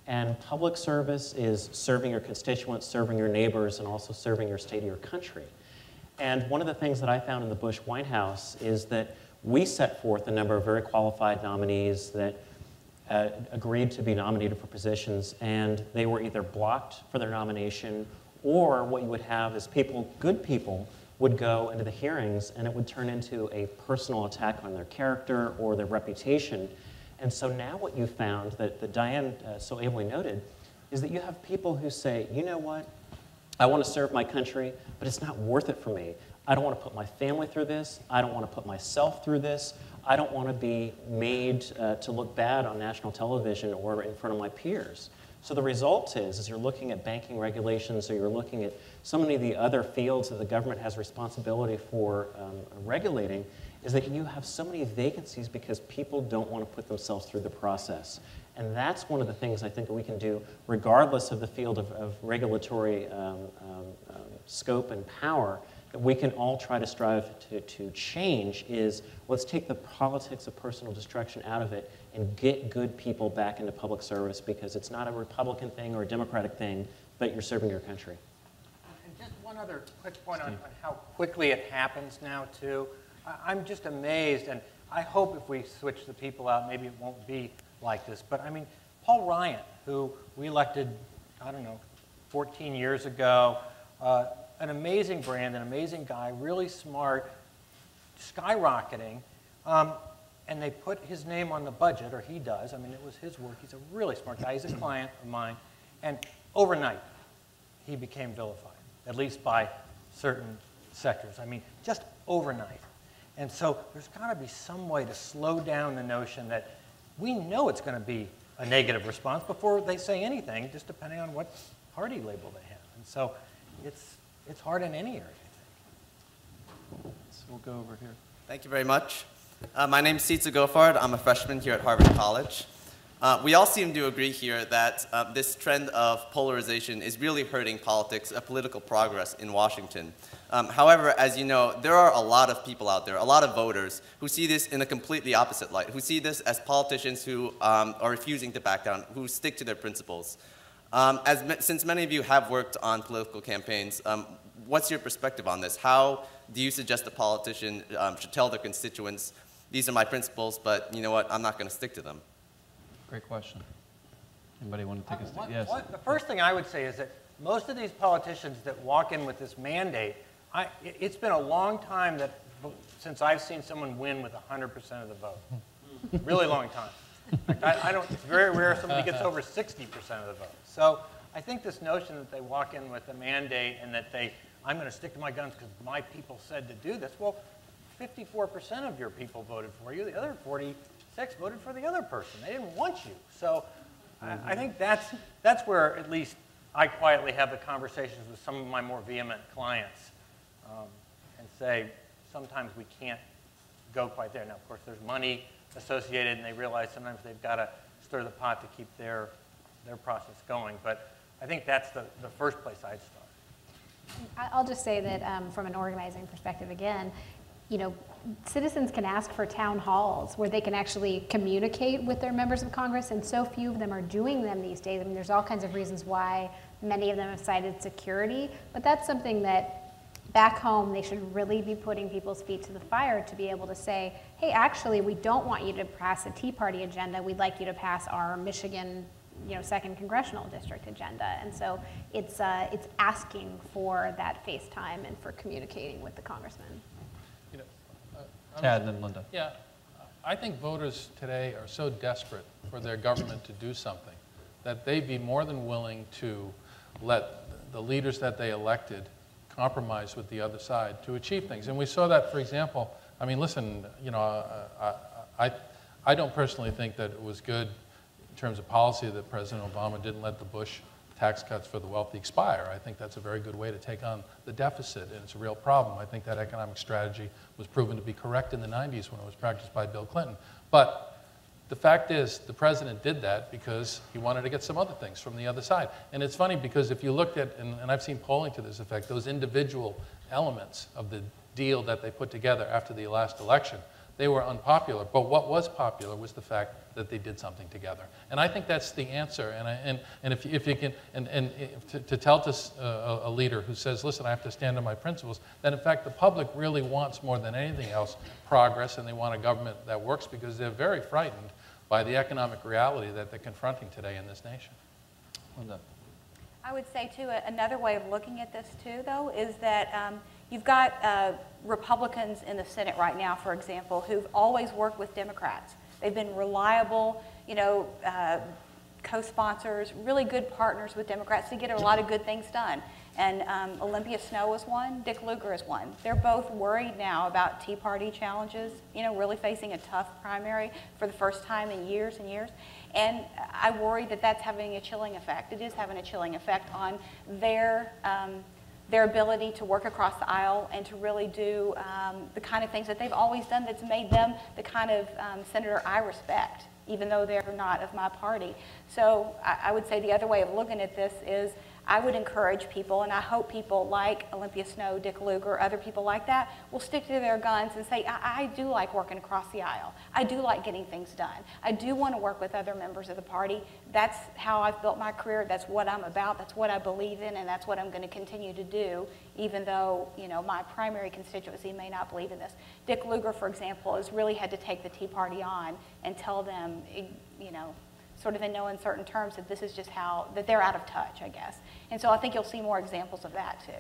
And public service is serving your constituents, serving your neighbors, and also serving your state or your country. And one of the things that I found in the Bush White House is that we set forth a number of very qualified nominees that agreed to be nominated for positions, and they were either blocked for their nomination, or what you would have is good people, would go into the hearings, and it would turn into a personal attack on their character or their reputation. And so now what you found, that Diane so ably noted, is that you have people who say, you know what, I want to serve my country, but it's not worth it for me. I don't want to put my family through this. I don't want to put myself through this. I don't want to be made to look bad on national television or in front of my peers. So the result is you're looking at banking regulations, or you're looking at so many of the other fields that the government has responsibility for regulating, is that you have so many vacancies because people don't want to put themselves through the process. And that's one of the things I think that we can do, regardless of the field of regulatory scope and power, that we can all try to strive to change, is let's take the politics of personal destruction out of it and get good people back into public service, because it's not a Republican thing or a Democratic thing, but you're serving your country. And just one other quick point on how quickly it happens now, too. I'm just amazed, and I hope if we switch the people out, maybe it won't be like this. But I mean, Paul Ryan, who we elected, I don't know, 14 years ago, an amazing brand, an amazing guy, really smart, skyrocketing, and they put his name on the budget, or he does. I mean, it was his work. He's a really smart guy. He's a client of mine. And overnight, he became vilified, at least by certain sectors. I mean, just overnight. And so there's got to be some way to slow down the notion that we know it's going to be a negative response before they say anything, just depending on what party label they have. And so it's hard in any area, I think. So we'll go over here. Thank you very much. My name is Sitza Gofard. I'm a freshman here at Harvard College. We all seem to agree here that this trend of polarization is really hurting politics, political progress in Washington. However, as you know, there are a lot of people out there, a lot of voters, who see this in a completely opposite light, who see this as politicians who are refusing to back down, who stick to their principles. Since many of you have worked on political campaigns, what's your perspective on this? How do you suggest a politician should tell their constituents, these are my principles, but you know what, I'm not going to stick to them? Great question. Anybody want to take a stab? Yes. The first thing I would say is that most of these politicians that walk in with this mandate, it's been a long time since I've seen someone win with 100% of the vote. Really long time. In fact, it's very rare somebody gets over 60% of the vote. So I think this notion that they walk in with a mandate and that I'm going to stick to my guns because my people said to do this. Well, 54% of your people voted for you. The other 46 voted for the other person. They didn't want you. So I think that's where at least I quietly have the conversations with some of my more vehement clients and say, sometimes we can't go quite there. Now, of course, there's money associated, and they realize sometimes they've got to stir the pot to keep their process going. But I think that's the first place I'd start. I'll just say that from an organizing perspective, again, you know, citizens can ask for town halls where they can actually communicate with their members of Congress, and so few of them are doing them these days. I mean, there's all kinds of reasons why many of them have cited security, but that's something that back home they should really be putting people's feet to the fire to be able to say, hey, actually, we don't want you to pass a Tea Party agenda. We'd like you to pass our Michigan, you know, 2nd Congressional District agenda. And so it's asking for that face time and for communicating with the congressman. Tad and then Linda. Yeah, I think voters today are so desperate for their government to do something that they'd be more than willing to let the leaders that they elected compromise with the other side to achieve things. And we saw that, for example, I mean, listen, you know, I don't personally think that it was good in terms of policy that President Obama didn't let the Bush tax cuts for the wealthy expire. I think that's a very good way to take on the deficit, and it's a real problem. I think that economic strategy was proven to be correct in the 90s when it was practiced by Bill Clinton. But the fact is, the president did that because he wanted to get some other things from the other side. And it's funny because if you looked at, and I've seen polling to this effect, those individual elements of the deal that they put together after the last election, they were unpopular. But what was popular was the fact that they did something together. And I think that's the answer. And if you can, to tell to a leader who says, listen, I have to stand on my principles, then in fact the public really wants more than anything else progress, and they want a government that works because they're very frightened by the economic reality that they're confronting today in this nation. Linda. I would say, too, another way of looking at this, too, though, is that you've got Republicans in the Senate right now, for example, who've always worked with Democrats. They've been reliable, you know, co-sponsors, really good partners with Democrats to get a lot of good things done. And Olympia Snowe is one, Dick Lugar is one. They're both worried now about Tea Party challenges, you know, really facing a tough primary for the first time in years and years. And I worry that that's having a chilling effect. It is having a chilling effect on their ability to work across the aisle and to really do the kind of things that they've always done that's made them the kind of senator I respect, even though they're not of my party. So I would say the other way of looking at this is I would encourage people, and I hope people like Olympia Snowe, Dick Lugar, other people like that, will stick to their guns and say, I do like working across the aisle. I do like getting things done. I do want to work with other members of the party. That's how I've built my career. That's what I'm about. That's what I believe in, and that's what I'm going to continue to do, even though, you know, my primary constituency may not believe in this. Dick Lugar, for example, has really had to take the Tea Party on and tell them, you know, sort of in no uncertain terms that this is just how, that they're out of touch, I guess. And so I think you'll see more examples of that, too.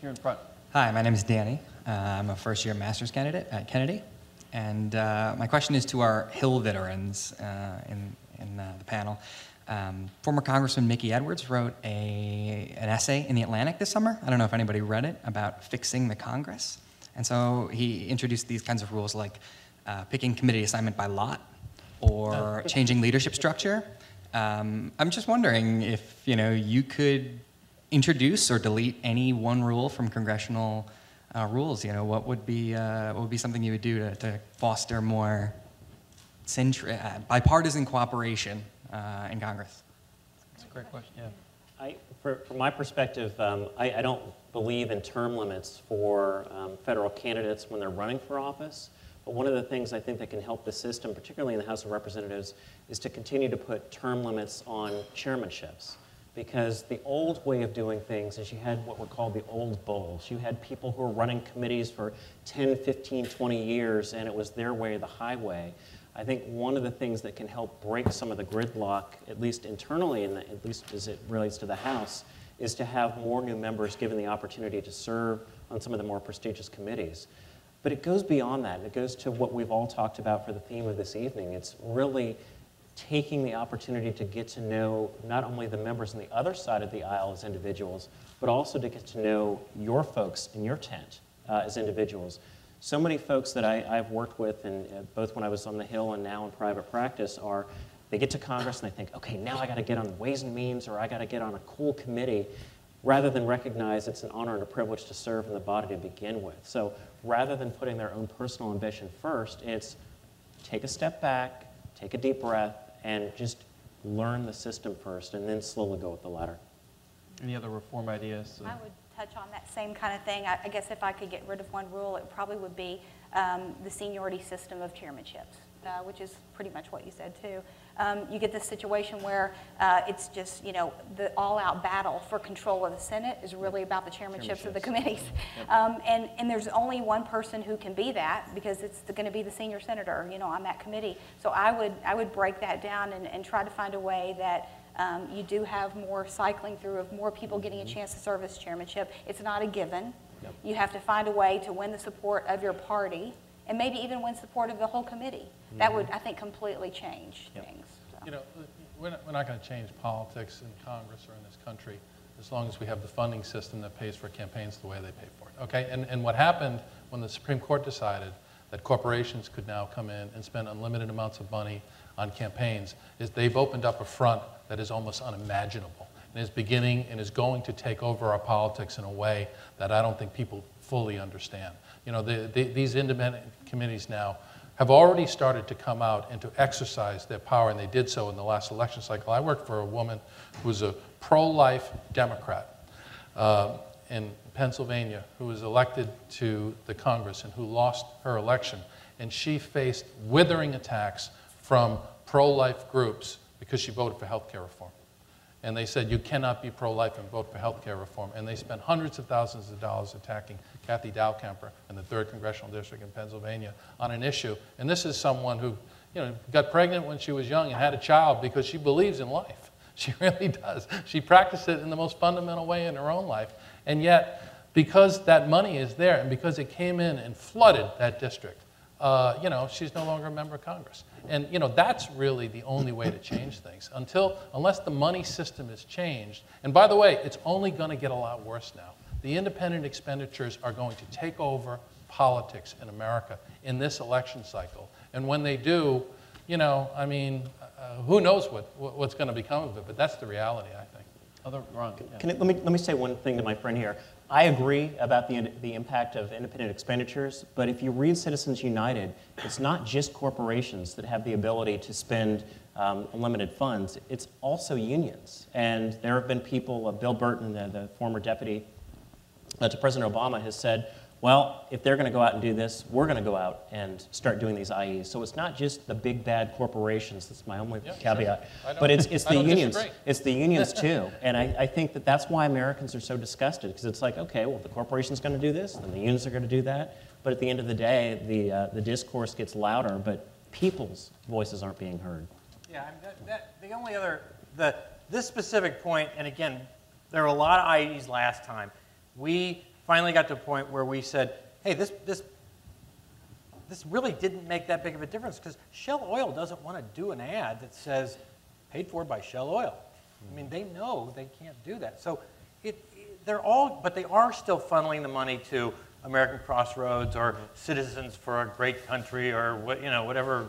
Here in front. Hi, my name is Danny. I'm a first-year master's candidate at Kennedy. And my question is to our Hill veterans in the panel. Former Congressman Mickey Edwards wrote an essay in The Atlantic this summer. I don't know if anybody read it, about fixing the Congress. And so he introduced these kinds of rules like picking committee assignment by lot, or changing leadership structure. I'm just wondering if, you know, you could introduce or delete any one rule from congressional rules. You know, what would be something you would do to foster more bipartisan cooperation in Congress? That's a great question. Yeah. From my perspective, I don't believe in term limits for federal candidates when they're running for office. But one of the things I think that can help the system, particularly in the House of Representatives, is to continue to put term limits on chairmanships. Because the old way of doing things is you had what were called the old bulls. You had people who were running committees for 10, 15, 20 years, and it was their way or the highway. I think one of the things that can help break some of the gridlock, at least internally, and at least as it relates to the House, is to have more new members given the opportunity to serve on some of the more prestigious committees. But it goes beyond that. It goes to what we've all talked about for the theme of this evening. It's really taking the opportunity to get to know not only the members on the other side of the aisle as individuals, but also to get to know your folks in your tent as individuals. So many folks that I've worked with, and both when I was on the Hill and now in private practice, they get to Congress and they think, okay, now I got to get on Ways and Means, or I got to get on a cool committee, rather than recognize it's an honor and a privilege to serve in the body to begin with. So rather than putting their own personal ambition first, it's take a step back, take a deep breath, and just learn the system first, and then slowly go with the ladder. Any other reform ideas? I would touch on that same kind of thing. I guess if I could get rid of one rule, it probably would be the seniority system of chairmanships, which is pretty much what you said too. You get this situation where it's just, the all-out battle for control of the Senate is really about the chairmanships of the committees. Yep. And there's only one person who can be that, because it's going to be the senior senator, on that committee. So I would break that down and try to find a way that you do have more cycling through of more people getting a chance to serve as chairmanship. It's not a given. Yep. You have to find a way to win the support of your party, and maybe even win support of the whole committee. That would, I think, completely change things. So. We're not going to change politics in Congress or in this country as long as we have the funding system that pays for campaigns the way they pay for it, okay? And what happened when the Supreme Court decided that corporations could now come in and spend unlimited amounts of money on campaigns is they've opened up a front that is almost unimaginable and is beginning and is going to take over our politics in a way that I don't think people fully understand. These independent committees now have already started to come out and to exercise their power, and they did so in the last election cycle. I worked for a woman who was a pro-life Democrat in Pennsylvania, who was elected to the Congress and who lost her election. And she faced withering attacks from pro-life groups because she voted for health care reform. And they said, you cannot be pro-life and vote for health care reform. And they spent hundreds of thousands of dollars attacking Kathy Dowkemper in the 3rd Congressional District in Pennsylvania on an issue. And this is someone who got pregnant when she was young and had a child because she believes in life. She really does. She practiced it in the most fundamental way in her own life. And yet, because that money is there and because it came in and flooded that district, she's no longer a member of Congress. And that's really the only way to change things. Unless the money system is changed, and by the way, it's only going to get a lot worse now. The independent expenditures are going to take over politics in America in this election cycle. And when they do, who knows what's going to become of it, but that's the reality, I think. Ron, yeah. Let me say one thing to my friend here. I agree about the impact of independent expenditures, but if you read Citizens United, it's not just corporations that have the ability to spend unlimited funds, it's also unions. And there have been people, Bill Burton, the former deputy to President Obama, has said, well, if they're going to go out and do this, we're going to go out and start doing these IEs. So it's not just the big bad corporations. That's my only caveat. Sure. But it's the unions. Disagree. It's the unions too. And I think that's why Americans are so disgusted, because it's like, okay, well, the corporation's going to do this, and the unions are going to do that. But at the end of the day, the discourse gets louder, but people's voices aren't being heard. Yeah, the only other, this specific point, and again, there were a lot of IEs last time. We finally got to a point where we said, hey, this really didn't make that big of a difference, because Shell Oil doesn't want to do an ad that says paid for by Shell Oil. I mean, they know they can't do that. So but they are still funneling the money to American Crossroads or Citizens for a Great Country or whatever.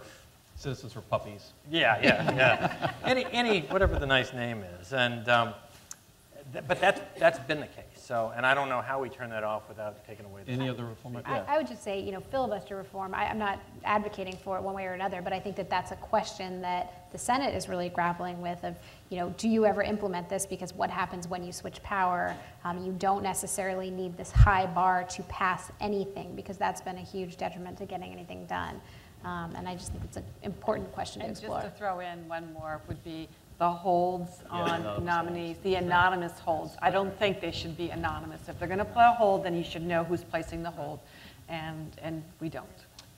Citizens for Puppies. Yeah. any whatever the nice name is, and but that's been the case. So, and I don't know how we turn that off without taking away the Any other reform? I would just say, filibuster reform, I'm not advocating for it one way or another, but I think that that's a question that the Senate is really grappling with of, do you ever implement this? Because what happens when you switch power? You don't necessarily need this high bar to pass anything, because that's been a huge detriment to getting anything done. And I just think it's an important question to explore. And just to throw in one more would be the holds on nominees, the anonymous holds. I don't think they should be anonymous. If they're going to put a hold, then you should know who's placing the hold, and we don't.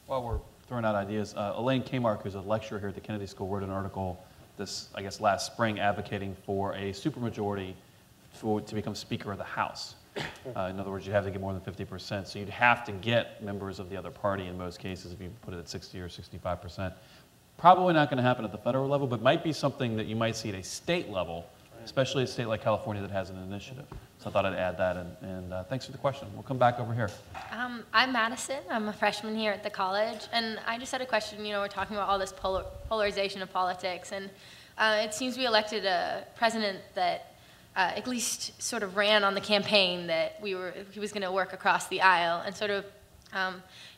While we're throwing out ideas, Elaine Kmark, who's a lecturer here at the Kennedy School, wrote an article last spring advocating for a supermajority to become Speaker of the House. In other words, you have to get more than 50%. So you'd have to get members of the other party in most cases if you put it at 60 or 65%. Probably not going to happen at the federal level, but might be something that you might see at a state level, especially a state like California that has an initiative. So I thought I'd add that, and thanks for the question. We'll come back over here. I'm Madison. I'm a freshman here at the college, and I just had a question. We're talking about all this polarization of politics, and it seems we elected a president that at least sort of ran on the campaign that he was going to work across the aisle, and sort of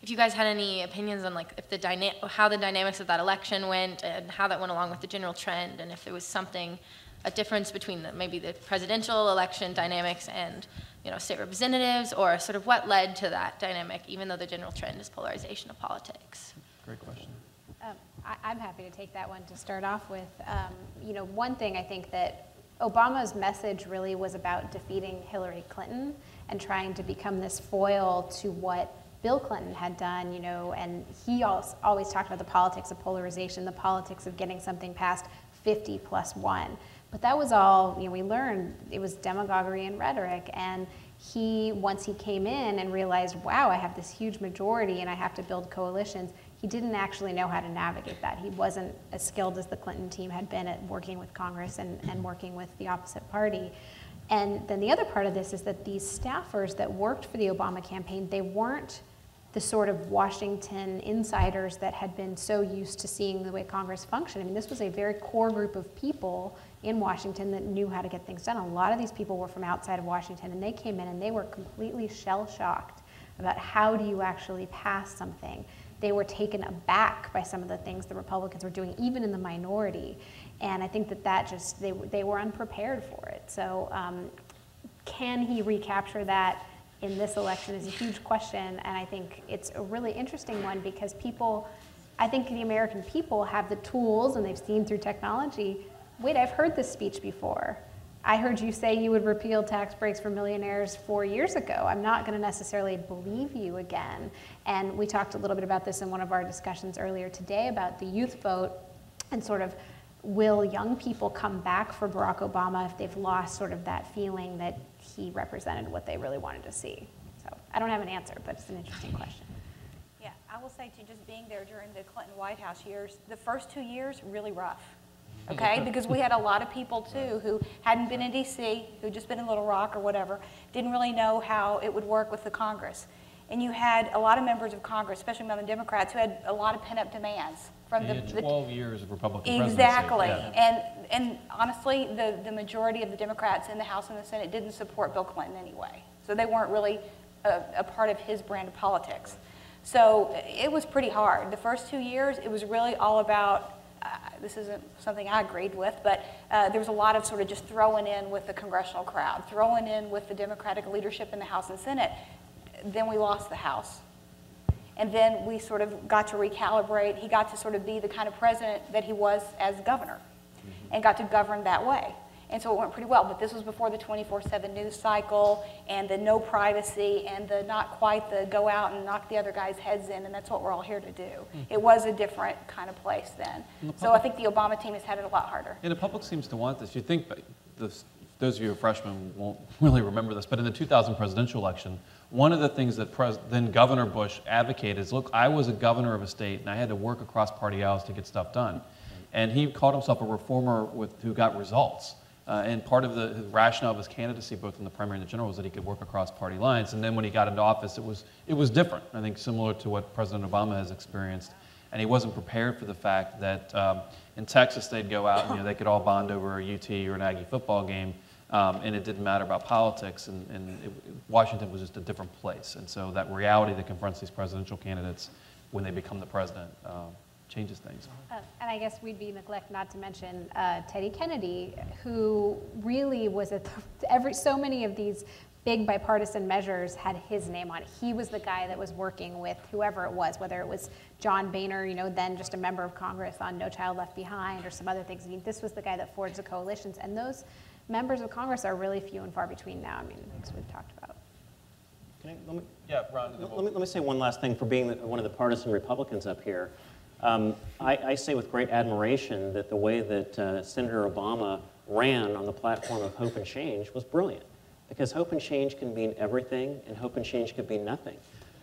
if you guys had any opinions on if how the dynamics of that election went and how that went along with the general trend, and if there was a difference between maybe the presidential election dynamics and state representatives, or sort of what led to that dynamic, even though the general trend is polarization of politics? Great question. I'm happy to take that one to start off with. One thing I think that Obama's message really was about defeating Hillary Clinton and trying to become this foil to what Bill Clinton had done, and he always talked about the politics of polarization, the politics of getting something past 50+1. But that was all, we learned it was demagoguery and rhetoric. And once he came in and realized, wow, I have this huge majority and I have to build coalitions, he didn't actually know how to navigate that. He wasn't as skilled as the Clinton team had been at working with Congress and working with the opposite party. And then the other part of this is that these staffers that worked for the Obama campaign, they weren't the sort of Washington insiders that had been so used to seeing the way Congress functioned. I mean, this was a very core group of people in Washington that knew how to get things done. A lot of these people were from outside of Washington, and they came in and they were completely shell-shocked about how do you actually pass something. They were taken aback by some of the things the Republicans were doing, even in the minority. And I think that just, they were unprepared for it. So can he recapture that in this election is a huge question, and I think it's a really interesting one because I think the American people have the tools, and they've seen through technology, wait, I've heard this speech before. I heard you say you would repeal tax breaks for millionaires 4 years ago. I'm not going to necessarily believe you again. And we talked a little bit about this in one of our discussions earlier today about the youth vote and sort of will young people come back for Barack Obama if they've lost sort of that feeling that he represented what they really wanted to see? So I don't have an answer, but it's an interesting question. Yeah, I will say, too, just being there during the Clinton White House years, the first 2 years, really rough. Okay, because we had a lot of people, too, who hadn't been in D.C., who'd just been in Little Rock or whatever, didn't really know how it would work with the Congress. And you had a lot of members of Congress, especially among the Democrats, who had a lot of pent-up demands. From the 12 years of Republican presidency. Exactly. Yeah. And honestly, the majority of the Democrats in the House and the Senate didn't support Bill Clinton anyway. So they weren't really a part of his brand of politics. So it was pretty hard. The first 2 years, it was really all about, this isn't something I agreed with, but there was a lot of sort of just throwing in with the congressional crowd, throwing in with the Democratic leadership in the House and Senate. Then we lost the House. And then we sort of got to recalibrate. He got to sort of be the kind of president that he was as governor and got to govern that way. And so it went pretty well. But this was before the 24/7 news cycle and the no privacy and the not quite the go out and knock the other guy's heads in, and that's what we're all here to do. It was a different kind of place then. So I think the Obama team has had it a lot harder. And the public seems to want this. You think, those of you who are freshmen won't really remember this, but in the 2000 presidential election, one of the things that then Governor Bush advocated is, look, I was a governor of a state and I had to work across party aisles to get stuff done. And he called himself a reformer who got results. And part of the rationale of his candidacy, both in the primary and the general, was that he could work across party lines. And then when he got into office, it was different, I think similar to what President Obama has experienced. And he wasn't prepared for the fact that in Texas they'd go out and they could all bond over a UT or an Aggie football game. And it didn't matter about politics, and Washington was just a different place. And so that reality that confronts these presidential candidates when they become the president changes things. And I guess we'd be neglect not to mention Teddy Kennedy, who really was so many of these big bipartisan measures had his name on it. He was the guy that was working with whoever it was, whether it was John Boehner, then just a member of Congress on No Child Left Behind, or some other things. I mean, this was the guy that forged the coalitions, and those members of Congress are really few and far between now. I mean, things we've talked about. Let me say one last thing for being one of the partisan Republicans up here. I say with great admiration that the way that Senator Obama ran on the platform of hope and change was brilliant. Because hope and change can mean everything, and hope and change could mean nothing.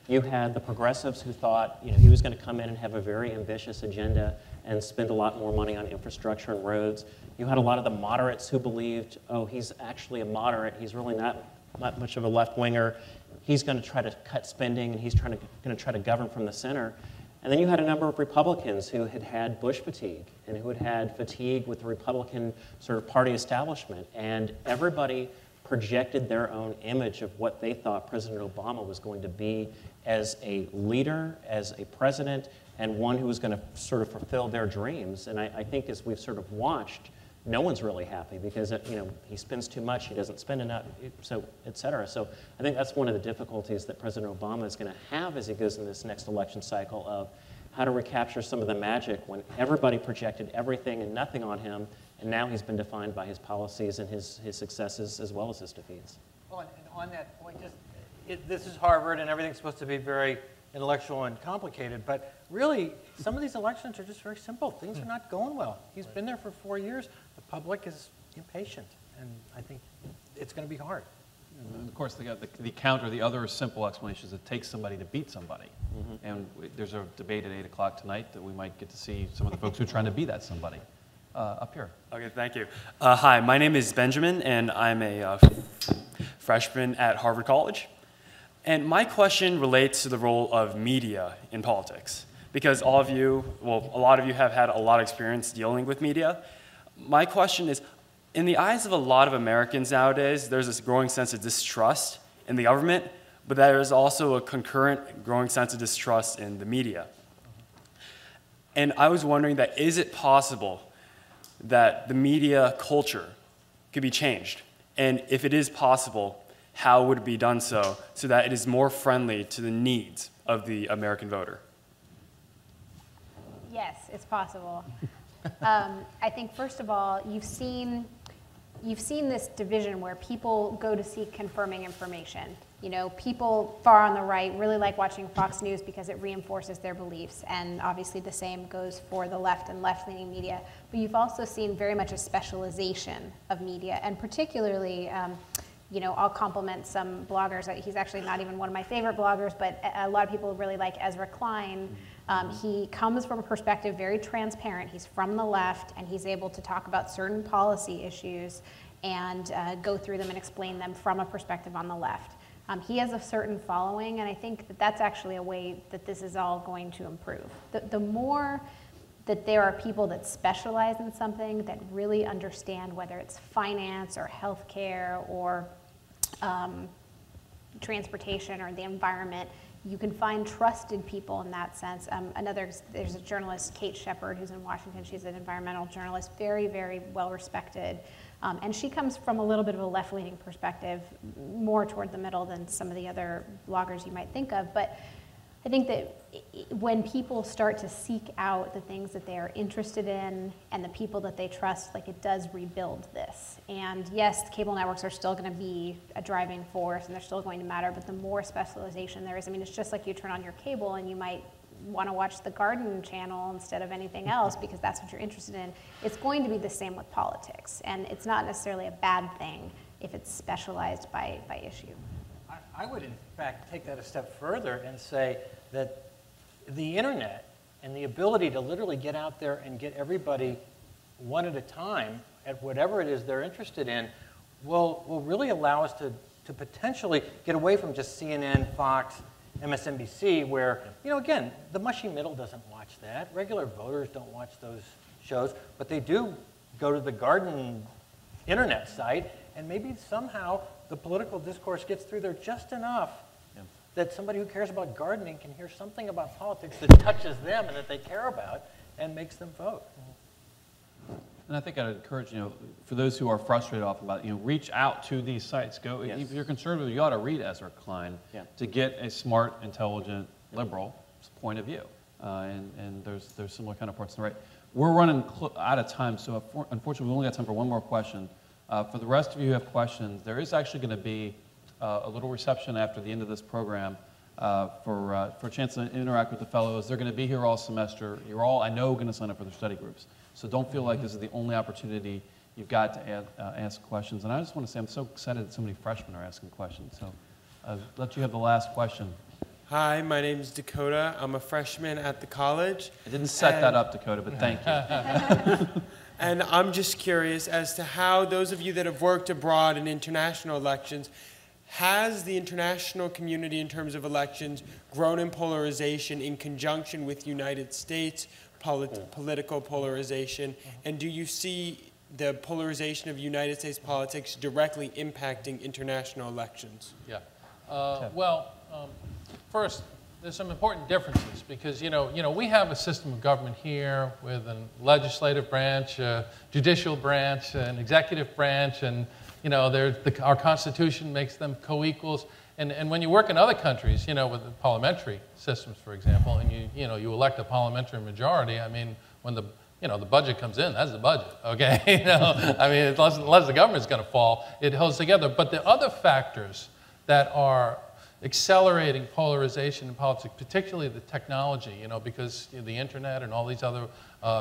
You had the progressives who thought he was going to come in and have a very ambitious agenda and spend a lot more money on infrastructure and roads. You had a lot of the moderates who believed, oh, he's actually a moderate. He's really not much of a left-winger. He's going to try to cut spending, and he's going to try to govern from the center. And then you had a number of Republicans who had had Bush fatigue and who had had fatigue with the Republican sort of party establishment. And everybody projected their own image of what they thought President Obama was going to be as a leader, as a president, and one who was going to sort of fulfill their dreams. And I think as we've sort of watched no one's really happy because he spends too much, he doesn't spend enough, so et cetera. So I think that's one of the difficulties that President Obama is going to have as he goes in this next election cycle of how to recapture some of the magic when everybody projected everything and nothing on him, and now he's been defined by his policies and his successes as well as his defeats. Well, and on that point, this is Harvard, and everything's supposed to be very intellectual and complicated, but really, some of these elections are just very simple. Things are not going well. He's been there for 4 years. The public is impatient, and I think it's going to be hard. And of course, the counter, the other simple explanation is it takes somebody to beat somebody. And there's a debate at 8 o'clock tonight that we might get to see some of the folks who are trying to be that somebody. Up here. Okay, thank you. Hi, my name is Benjamin, and I'm a freshman at Harvard College. And my question relates to the role of media in politics. Because all of you, well, a lot of you have had a lot of experience dealing with media. My question is, in the eyes of a lot of Americans nowadays, there's this growing sense of distrust in the government, but there is also a concurrent growing sense of distrust in the media. And I was wondering that, is it possible that the media culture could be changed? And if it is possible, how would it be done so that it is more friendly to the needs of the American voter? Yes, it's possible. I think, first of all, you've seen this division where people go to seek confirming information. You know, people far on the right really like watching Fox News because it reinforces their beliefs, and obviously the same goes for the left and left-leaning media. But you've also seen very much a specialization of media, and particularly, you know, I'll compliment some bloggers. He's actually not even one of my favorite bloggers, but a lot of people really like Ezra Klein. He comes from a perspective very transparent. He's from the left, and he's able to talk about certain policy issues and go through them and explain them from a perspective on the left. He has a certain following, and I think that that's actually a way that this is all going to improve. The more that there are people that specialize in something, that really understand whether it's finance or healthcare or transportation or the environment, you can find trusted people in that sense. There's a journalist, Kate Shepard, who's in Washington. She's an environmental journalist, very, very well respected. And she comes from a little bit of a left-leaning perspective, more toward the middle than some of the other bloggers you might think of. But I think that when people start to seek out the things that they are interested in and the people that they trust, like, it does rebuild this. And yes, cable networks are still going to be a driving force and they're still going to matter, but the more specialization there is, I mean, it's just like you turn on your cable and you might want to watch the garden channel instead of anything else because that's what you're interested in. It's going to be the same with politics, and it's not necessarily a bad thing if it's specialized by issue. I would, in fact, take that a step further and say that the internet and the ability to literally get out there and get everybody one at a time at whatever it is they're interested in will really allow us to potentially get away from just CNN, Fox, MSNBC, where, you know, again, the mushy middle doesn't watch that. Regular voters don't watch those shows, but they do go to the Garden internet site, and maybe somehow the political discourse gets through there just enough that somebody who cares about gardening can hear something about politics that touches them and that they care about and makes them vote. And I think I'd encourage, you know, for those who are frustrated often about, you know, reach out to these sites. Go, yes. If you're conservative, you ought to read Ezra Klein to get a smart, intelligent, liberal point of view. And there's similar counterparts on the right. We're running out of time, so unfortunately we only got time for one more question. For the rest of you who have questions, there is actually going to be a little reception after the end of this program for a chance to interact with the fellows. They're going to be here all semester. You're all, I know, going to sign up for their study groups. So don't feel like this is the only opportunity you've got to ask questions. And I just want to say I'm so excited that so many freshmen are asking questions. So I'll let you have the last question. Hi, my name is Dakota. I'm a freshman at the college. I didn't set that up, Dakota, but thank you. And I'm just curious as to how those of you that have worked abroad in international elections, has the international community in terms of elections grown in polarization in conjunction with United States political polarization? And do you see the polarization of United States politics directly impacting international elections? Yeah. First, there's some important differences because, we have a system of government here with a legislative branch, a judicial branch, an executive branch, and, our Constitution makes them co-equals. And when you work in other countries, with the parliamentary systems, for example, and you elect a parliamentary majority, I mean, when the budget comes in, that's the budget, okay? Unless the government's going to fall, it holds together. But the other factors that are accelerating polarization in politics, particularly the technology, because the internet and all these other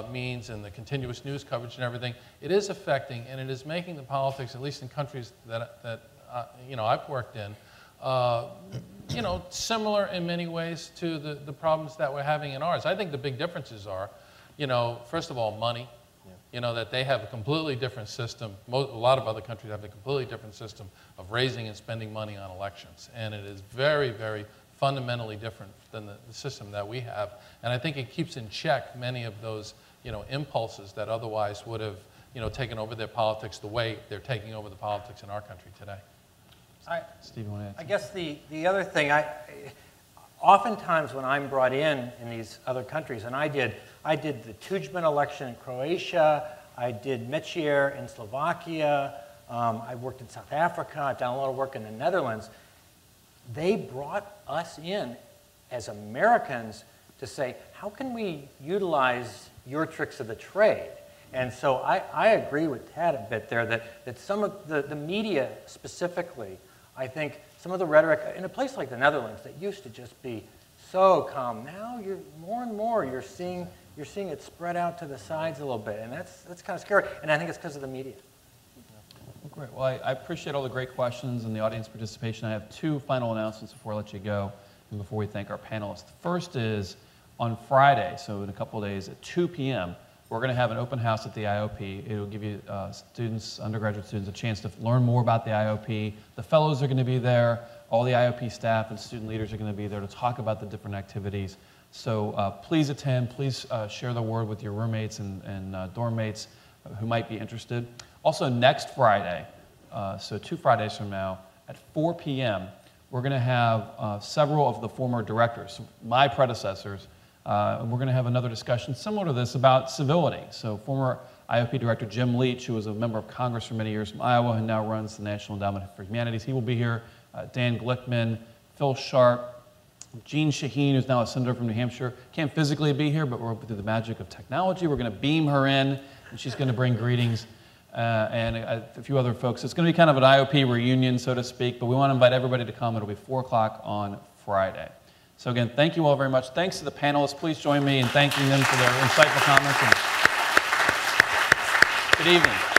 means and the continuous news coverage and everything, it is affecting and it is making the politics, at least in countries that I've worked in, similar in many ways to the problems that we're having in ours. I think the big differences are, first of all, money. That they have a completely different system. A lot of other countries have a completely different system of raising and spending money on elections. And it is very, very fundamentally different than the system that we have. And I think it keeps in check many of those, impulses that otherwise would have, taken over their politics the way they're taking over the politics in our country today. Steve, you want to add? I guess the other thing, oftentimes when I'm brought in these other countries, and I did the Tudjman election in Croatia, I did Mečiar in Slovakia, I worked in South Africa, I've done a lot of work in the Netherlands. They brought us in as Americans to say, how can we utilize your tricks of the trade? And so I agree with Tad a bit there that some of the media specifically, I think some of the rhetoric in a place like the Netherlands that used to just be so calm, now you're more and more you're seeing it spread out to the sides a little bit, and that's kind of scary. And I think it's because of the media. Well, great. Well, I appreciate all the great questions and the audience participation. I have two final announcements before I let you go and before we thank our panelists. The first is on Friday, so in a couple of days at 2 p.m., we're going to have an open house at the IOP. It will give you students, undergraduate students, a chance to learn more about the IOP. The fellows are going to be there. All the IOP staff and student leaders are going to be there to talk about the different activities. So please attend. Please share the word with your roommates and dorm mates who might be interested. Also, next Friday, so 2 Fridays from now, at 4 p.m., we're going to have several of the former directors, my predecessors, and we're going to have another discussion similar to this about civility. So former IOP Director Jim Leach, who was a member of Congress for many years from Iowa and now runs the National Endowment for Humanities, he will be here. Dan Glickman, Phil Sharp, Jean Shaheen, who's now a senator from New Hampshire, can't physically be here, but through the magic of technology, we're going to beam her in, and she's going to bring greetings. And a few other folks. It's going to be kind of an IOP reunion, so to speak, but we want to invite everybody to come. It'll be 4 o'clock on Friday. So again, thank you all very much. Thanks to the panelists. Please join me in thanking them for their insightful comments. And good evening.